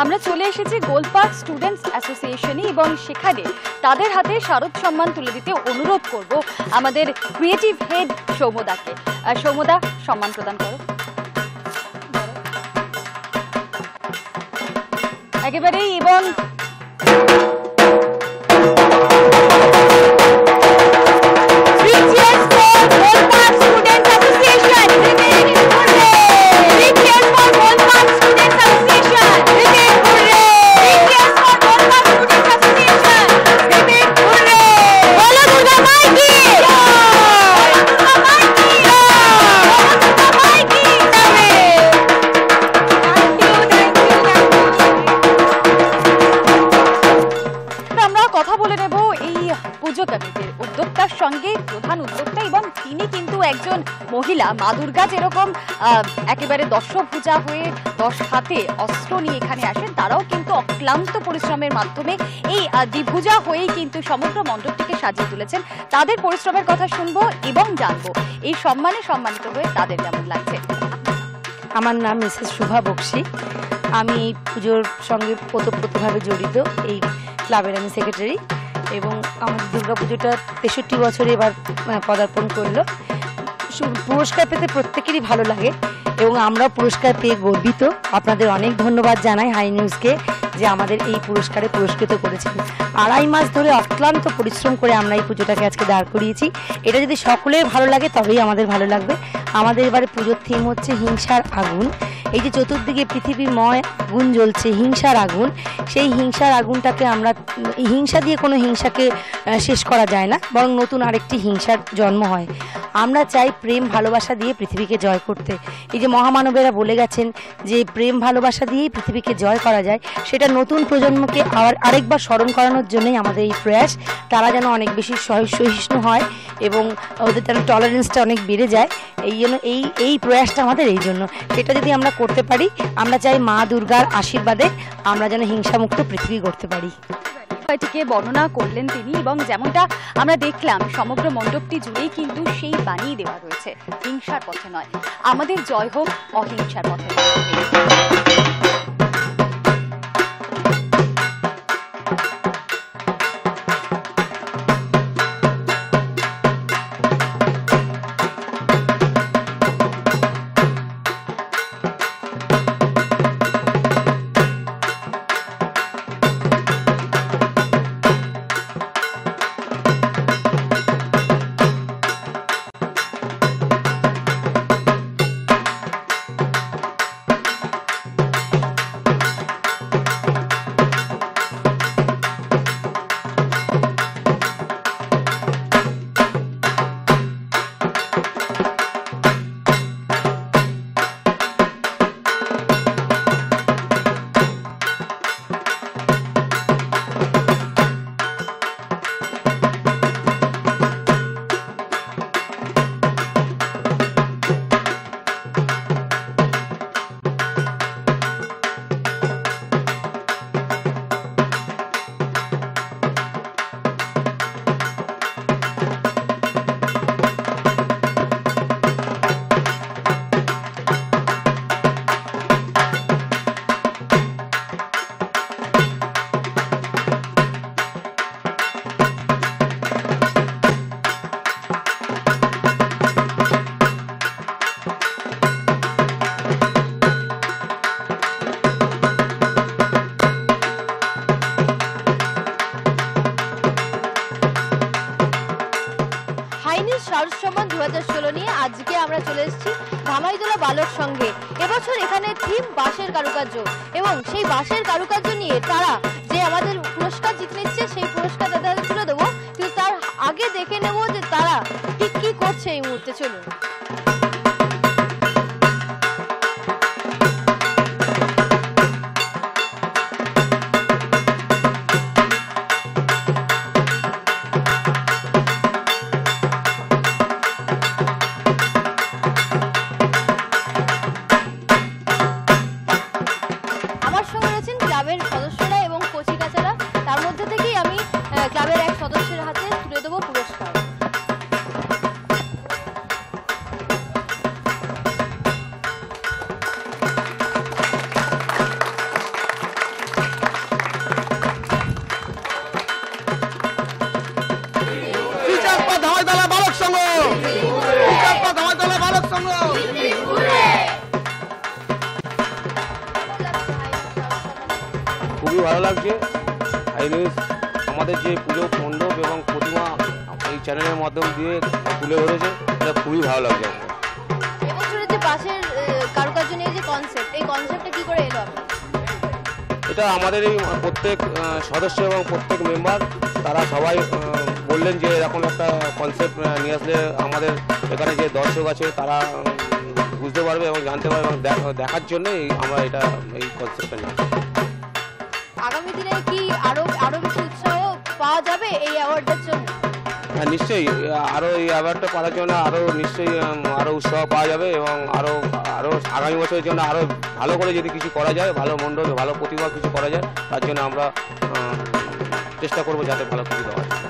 আমরা চলে এসেছি গোল্ডপার্ক স্টুডেন্টস অ্যাসোসিয়েশনে এবং সেখানে তাদের হাতে শারদ সম্মান তুলে দিতে অনুরোধ করব আমাদের ক্রিয়েটিভ হেড সৌমদাকে। সৌমদা, সম্মান প্রদান করো। একেবারেই। এবং উদ্যোক্তার সঙ্গে, প্রধান উদ্যোক্তা, এবং তিনি কিন্তু একজন মহিলা। মা দুর্গা যেরকম একেবারে দশভুজা হয়ে 10 হাতে অস্ত্র নিয়ে এখানে আসেন, তারাও কিন্তু অক্লান্ত পরিশ্রমের মাধ্যমে এই দ্বিভুজা হয়েই কিন্তু সমগ্র মণ্ডপটিকে সাজিয়ে তুলেছেন। তাদের পরিশ্রমের কথা শুনবো এবং জানবো এই সম্মানে সম্মানিত হয়ে তাদের কেমন লাগছে। আমার নাম মিসেস শুভা বক্সি। আমি পুজোর সঙ্গে ওতপ্রোতভাবে জড়িত, এই ক্লাবের আমি সেক্রেটারি। এবং আমাদের দুর্গাপুজোটা 63 বছরে এবার পদার্পণ করলো। পুরস্কার পেতে প্রত্যেকেরই ভালো লাগে এবং আমরা পুরস্কার পেয়ে গর্বিত। আপনাদের অনেক ধন্যবাদ জানাই হাই নিউজকে, যে আমাদের এই পুরস্কারে পুরস্কৃত করেছেন। 2.5 মাস ধরে অক্লান্ত পরিশ্রম করে আমরা এই পুজোটাকে আজকে দাঁড় করিয়েছি। এটা যদি সকলের ভালো লাগে তবেই আমাদের ভালো লাগবে। আমাদের এবারে পুজোর থিম হচ্ছে হিংসার আগুন। এই যে চতুর্দিকে পৃথিবীময় আগুন জ্বলছে, হিংসার আগুন, সেই হিংসার আগুনটাকে আমরা, হিংসা দিয়ে কোনো হিংসাকে শেষ করা যায় না, বরং নতুন আরেকটি হিংসার জন্ম হয়। আমরা চাই প্রেম ভালোবাসা দিয়ে পৃথিবীকে জয় করতে। এই যে মহামানবেরা বলে গেছেন যে প্রেম ভালোবাসা দিয়েই পৃথিবীকে জয় করা যায়, সেটা নতুন প্রজন্মকে আরেকবার স্মরণ করানোর জন্যই আমাদের এই প্রয়াস। তারা যেন অনেক বেশি সহিষ্ণু হয় এবং ওদের যেন টলারেন্সটা অনেক বেড়ে যায়, এই জন্য এই প্রয়াসটা আমাদের এই জন্য। সেটা যদি আমরা করতে পারি, আমরা চাই মা দুর্গার আশীর্বাদে আমরা যেন হিংসামুক্ত পৃথিবী করতে পারি। বিষয়টিকে বর্ণনা করলেন তিনি, এবং যেমনটা আমরা দেখলাম সমগ্র মণ্ডপটি জুড়েই কিন্তু সেই বাণী দেওয়া রয়েছে, হিংসার পথে নয়, আমাদের জয় হোক অহিংসার পথে। সম্মান 2016 নিয়ে আজকে আমরা চলে এসেছি ধামাইদোলা বালক সঙ্গে। এবছর এখানে থিম বাঁশের কারুকার্য, এবং সেই বাঁশের কারুকার্য নিয়ে তারা যে আমাদের পুরস্কার জিতে নিচ্ছে, সেই পুরস্কার তাদের তুলে দেবো। কিন্তু তার আগে দেখে নেব যে তারা ঠিক কি করছে এই মুহূর্তে। চলুন। ক্লাবের সদস্যরা এবং কচিকাচারা, তার মধ্যে থেকেই আমি ক্লাবের এক সদস্যের হাতে তুলে দেবো পুরস্কার। খুবই ভালো লাগছে। হাই নিউজ আমাদের যে পুজো মণ্ডপ এবং প্রতিমা এই চ্যানেলের মাধ্যম দিয়ে তুলে ধরেছে, এটা খুবই ভালো লাগছে। এবছরের যে বাঁশের কারুকার্য নিয়ে যে কনসেপ্ট, এই কনসেপ্টটা কি করে এলো? এটা আমাদের এই প্রত্যেক সদস্য এবং প্রত্যেক মেম্বার তারা সবাই বললেন যে এরকম একটা কনসেপ্ট নিয়ে আসলে আমাদের এখানে যে দর্শক আছে তারা বুঝতে পারবে এবং জানতে পারবে, এবং দেখার জন্যই আমরা এই কনসেপ্টটা নিয়ে। আগামী দিনে কি আরো বেশি উৎসাহ পাওয়া যাবে এই অ্যাওয়ার্ডের জন্য? হ্যাঁ, নিশ্চয়ই আরও এই অ্যাওয়ার্ডটা পাওয়ার জন্য আরও নিশ্চয়ই আরও উৎসাহ পাওয়া যাবে, এবং আরও আগামী বছরের জন্য আরও ভালো করে যদি কিছু করা যায়, ভালো মণ্ডপ ভালো প্রতিভা কিছু করা যায়, তার জন্য আমরা চেষ্টা করবো যাতে ভালো কিছু দেওয়া যায়।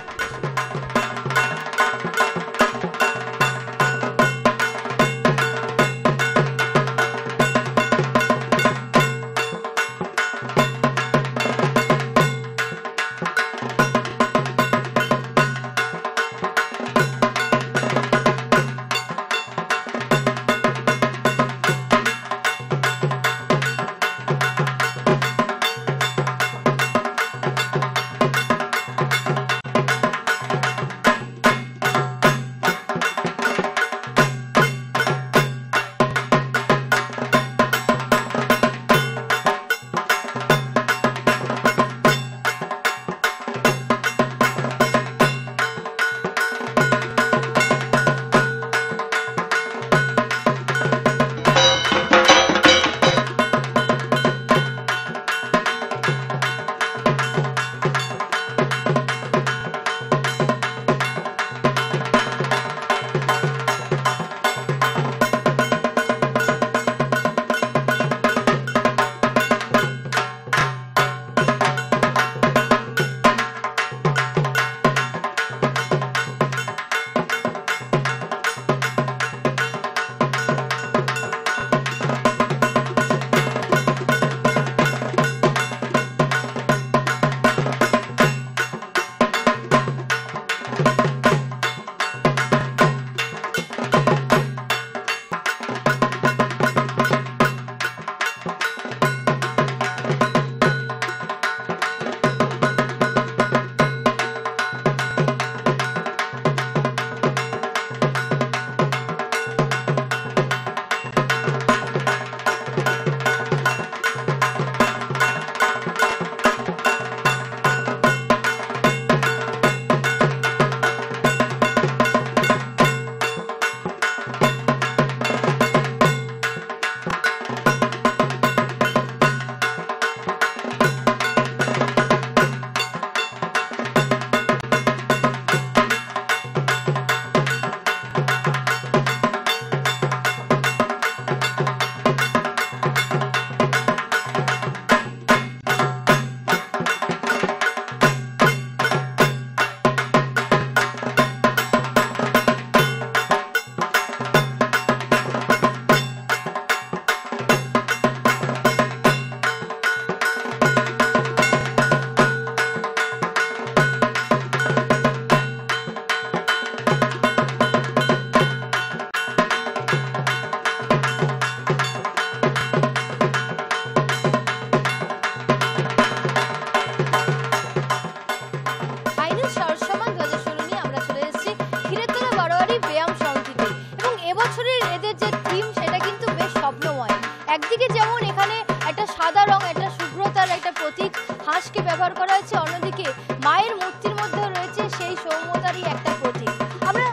আমাদের যে থিম সেটা কিন্তু বেশ স্বপ্নময়। একদিকে যেমন এখানে একটা সাদা রং, একটা শুভ্রতার একটা প্রতীক হাঁসকে ব্যবহার করা হয়েছে, অন্যদিকে মায়ের মূর্তির মধ্যে রয়েছে সেই সৌম্যতারই একটা প্রতীক। আমরা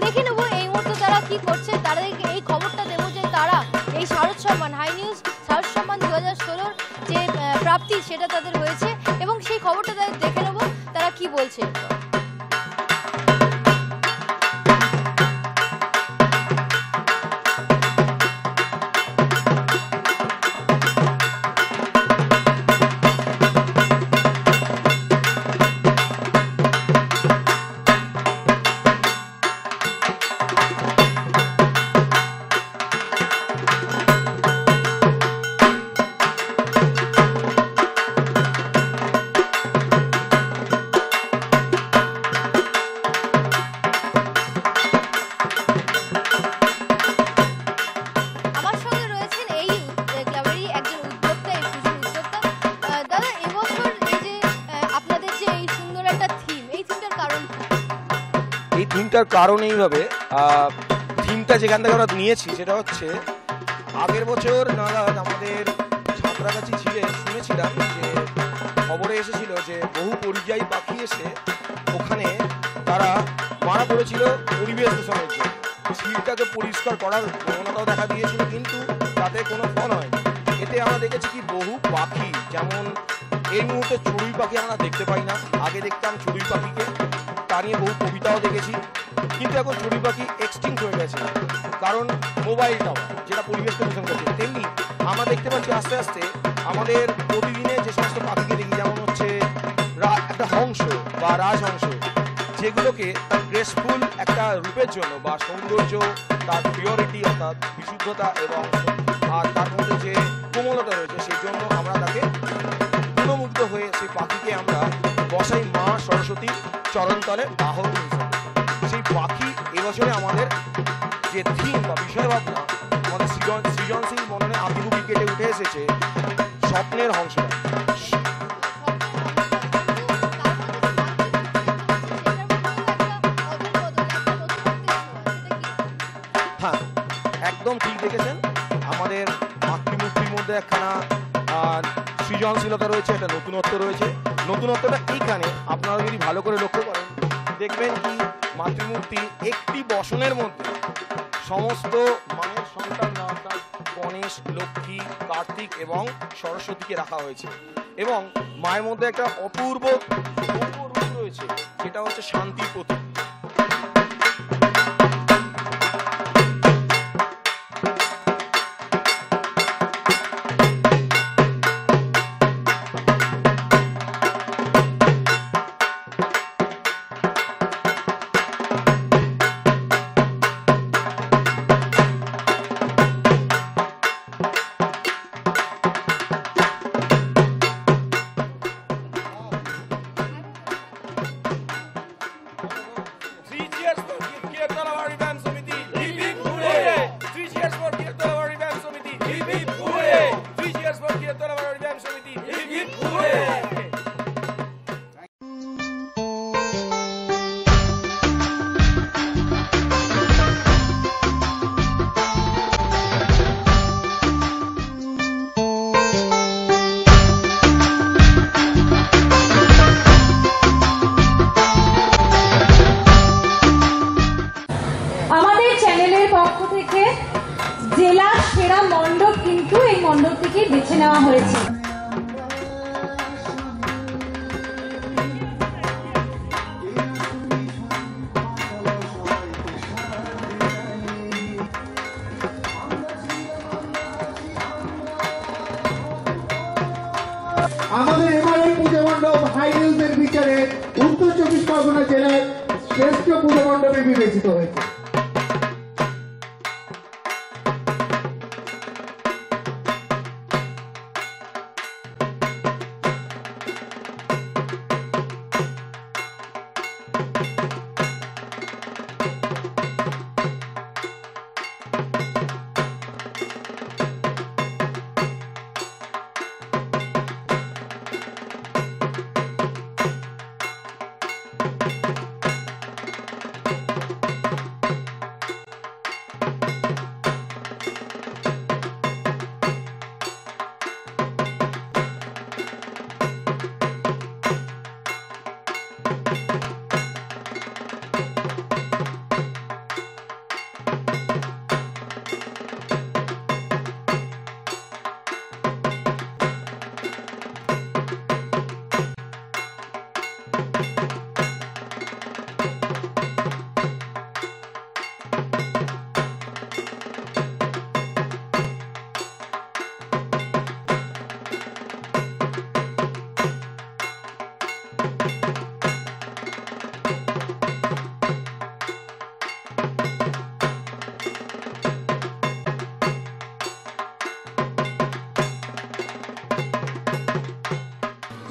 দেখে নেব এই মুহূর্তে তারা কি করছে, তারা এই খবরটা দেবো যে তারা এই শারদ সম্মান হাই নিউজ শারদ সম্মান 2016 যে প্রাপ্তি সেটা তাদের হয়েছে এবং সেই খবরটা তাদের দেখে নেব তারা কি বলছে। থিমটার কারণ এইভাবে, থিমটা যেখান থেকে আমরা নিয়েছি সেটা হচ্ছে আগের বছর নাগাদ আমাদের ছাত্রাগাছি শুনেছিলাম যে খবরে এসেছিল যে বহু পরিযায়ী পাখি এসে ওখানে তারা মারা পড়েছিল পরিবেশ দূষণের জন্য। ঝিলটাকে পরিষ্কার করার প্রবণতাও দেখা দিয়েছিল, কিন্তু তাতে কোনো ফল হয়নি। এতে আমরা দেখেছি কি বহু পাখি, যেমন এই মুহূর্তে চড়ুই পাখি আমরা দেখতে পাই না, আগে দেখতাম চড়ুই পাখিকে, তা নিয়ে বহু কবিতাও দেখেছি, কিন্তু এখন চড়ুই পাখি এক্সটিংক্ট হয়ে গেছে কারণ মোবাইল টাওয়ার যেটা পরিবেশকে দূষণ করছে। তেমনি আমরা দেখতে পাচ্ছি আস্তে আস্তে আমাদের প্রতিদিনে যে সমস্ত পাখিকে দেখি, যেমন হচ্ছে একটা হংস বা রাজহংস, যেগুলোকে তার গ্রেসফুল একটা রূপের জন্য বা সৌন্দর্য, তার পিওরিটি অর্থাৎ বিশুদ্ধতা এবং আর তার মধ্যে যে কোমলতা রয়েছে সেই জন্য আমরা তাকে মনোমুগ্ধ হয়ে সেই পাখিকে আমরা বসাই মা সরস্বতী চরণতলে বাহন হিসেবে। সেই পাখি এবছরে আমাদের যে থিম বা বিষয় ভাবনা আমাদের সৃজনশীল মননে আতিগুবি কেটে উঠে এসেছে স্বপ্নের হংসটা। হ্যাঁ, একদম ঠিক দেখেছেন, আমাদের মাতৃমূর্তির মধ্যে একখানা সৃজনশীলতা রয়েছে, একটা নতুনত্ব রয়েছে। নতুনত্বটা এইখানে আপনারা যদি ভালো করে লক্ষ্য করেন দেখবেন কি মাতৃমূর্তি একটি বসনের মধ্যে সমস্ত মায়ের সন্তান অর্থাৎ গণেশ, লক্ষ্মী, কার্তিক এবং সরস্বতীকে রাখা হয়েছে এবং মায়ের মধ্যে একটা অপূর্ব রূপ রয়েছে, সেটা হচ্ছে শান্তির প্রতীক। জেলা সেরা মণ্ডপ কিন্তু এই মণ্ডপটিকে বেছে নেওয়া হয়েছে। আমাদের এবারের পুজো মণ্ডপ হাই নিউজের বিচারে উত্তর 24 পরগনা জেলার শ্রেষ্ঠ পুজো মণ্ডপে বিবেচিত হয়েছে।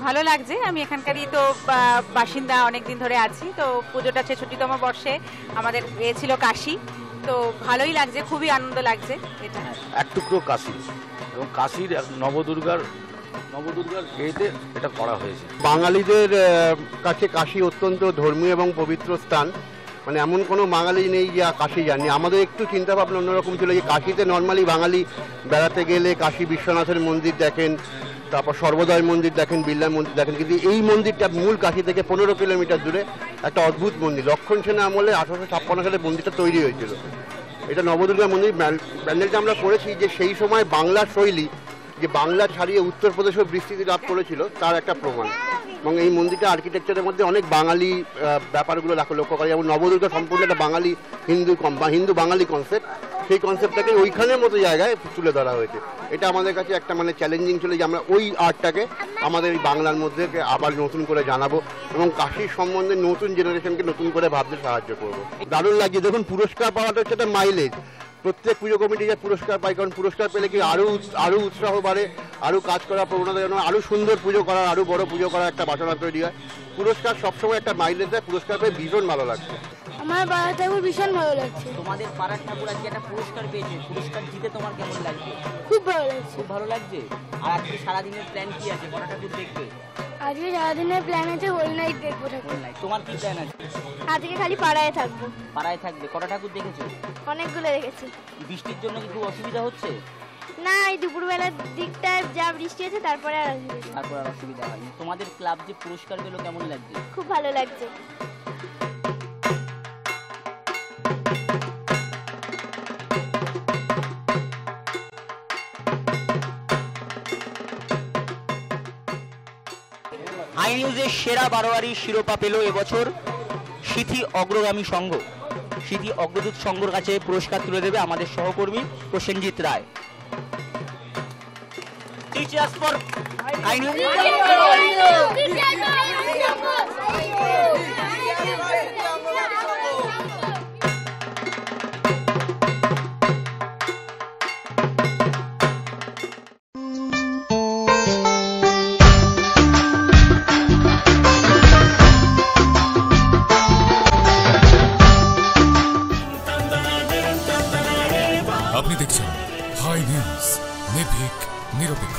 ভালো লাগছে। আমি এখানকারই তো বাসিন্দা, অনেক দিন ধরে আছি। তো পুজোটা 66তম বর্ষে আমাদের ছিল কাশী, তো ভালোই লাগছে, খুবই আনন্দ লাগছে। এটা এক টুকরো কাশী এবং কাশীর নবদুর্গার ইয়েতে এটা করা হয়েছে। বাঙালিদের কাছে কাশী অত্যন্ত ধর্মীয় এবং পবিত্র স্থান, মানে এমন কোনো বাঙালি নেই যে কাশী যাননি। আমাদের একটু চিন্তা ভাবনা অন্যরকম ছিল যে কাশীতে নর্মালি বাঙালি বেড়াতে গেলে কাশী বিশ্বনাথের মন্দির দেখেন, তারপর সর্বদয় মন্দির দেখেন, বিড়লা মন্দির দেখেন, কিন্তু এই মন্দিরটা মূল কাশী থেকে 15 কিলোমিটার দূরে একটা অদ্ভুত মন্দির। লক্ষণ সেনের আমলে 1856 সালে মন্দিরটা তৈরি হয়েছিল। এটা নবদুর্গা মন্দির। প্যান্ডেলটা আমরা করেছি যে সেই সময় বাংলার শৈলী, যে বাংলা ছাড়িয়ে উত্তরপ্রদেশেও বিস্তৃতি লাভ করেছিল, তার একটা প্রমাণ। এবং এই মন্দিরটা আর্কিটেকচারের মধ্যে অনেক বাঙালি ব্যাপারগুলো লক্ষ্য করা, যেমন নবদুর্গা সম্পূর্ণ একটা বাঙালি হিন্দু বাঙালি কনসেপ্ট, সেই কনসেপ্টটাকে ওইখানের মতো জায়গায় তুলে ধরা হয়েছে। এটা আমাদের কাছে একটা মানে চ্যালেঞ্জিং ছিল যে আমরা ওই আর্টটাকে আমাদের এই বাংলার মধ্যে আবার নতুন করে জানাবো এবং কাশীর সম্বন্ধে নতুন জেনারেশনকে নতুন করে ভাবতে সাহায্য করবো। দারুণ লাগছে। দেখুন, পুরস্কার পাওয়াটা হচ্ছে একটা মাইলেজ। প্রত্যেক পুজো কমিটি যে পুরস্কার পায়, কারণ পুরস্কার পেলে কি আরও উৎসাহ বাড়ে, আরও কাজ করার প্রবণতা, যেন আরও সুন্দর পুজো করার, আরও বড় পুজো করার একটা বাসনা তৈরি হয়। পুরস্কার সবসময় একটা মাইলেজ দেয়। পুরস্কার পেয়ে ভীষণ ভালো লাগছে। আমার পাড়ার ঠাকুর ভীষণ ভালো লাগছে। তোমাদের পাড়ার ঠাকুর আজকে একটা পুরস্কার পেয়েছে, পুরস্কার জিতে তোমার কেমন লাগছে? খুব ভালো লাগছে। খুব ভালো লাগছে। আর আজকে সারাদিনের প্ল্যান কি আছে? কটা ঠাকুর দেখবে? আজকে সারাদিনের প্ল্যান আছে হোল নাইট দেখবো ঠাকুর। তোমার কি প্ল্যান আছে? আজকে খালি পাড়ায় থাকবো। পাড়ায় থাকবে। কটা ঠাকুর দেখেছো? অনেকগুলো দেখেছি। বৃষ্টির জন্য কি খুব অসুবিধা হচ্ছে? না, এই দুপুরবেলার দিকটায় যা বৃষ্টি আছে তারপরে আর অসুবিধা হয়নি। তোমাদের ক্লাব যে পুরস্কার পেলো কেমন লাগছে? খুব ভালো লাগছে। আই নিউজের সেরা বারোয়ারি শিরোপা পেল এবছর সিথি অগ্রগামী সংঘ। সিথি অগ্রদূত সংঘর কাছে পুরস্কার তুলে দেবে আমাদের সহকর্মী প্রসেনজিৎ রায়। আপনি দেখছেন হাই নিউজ, নির্ভীক নিরপেক্ষ।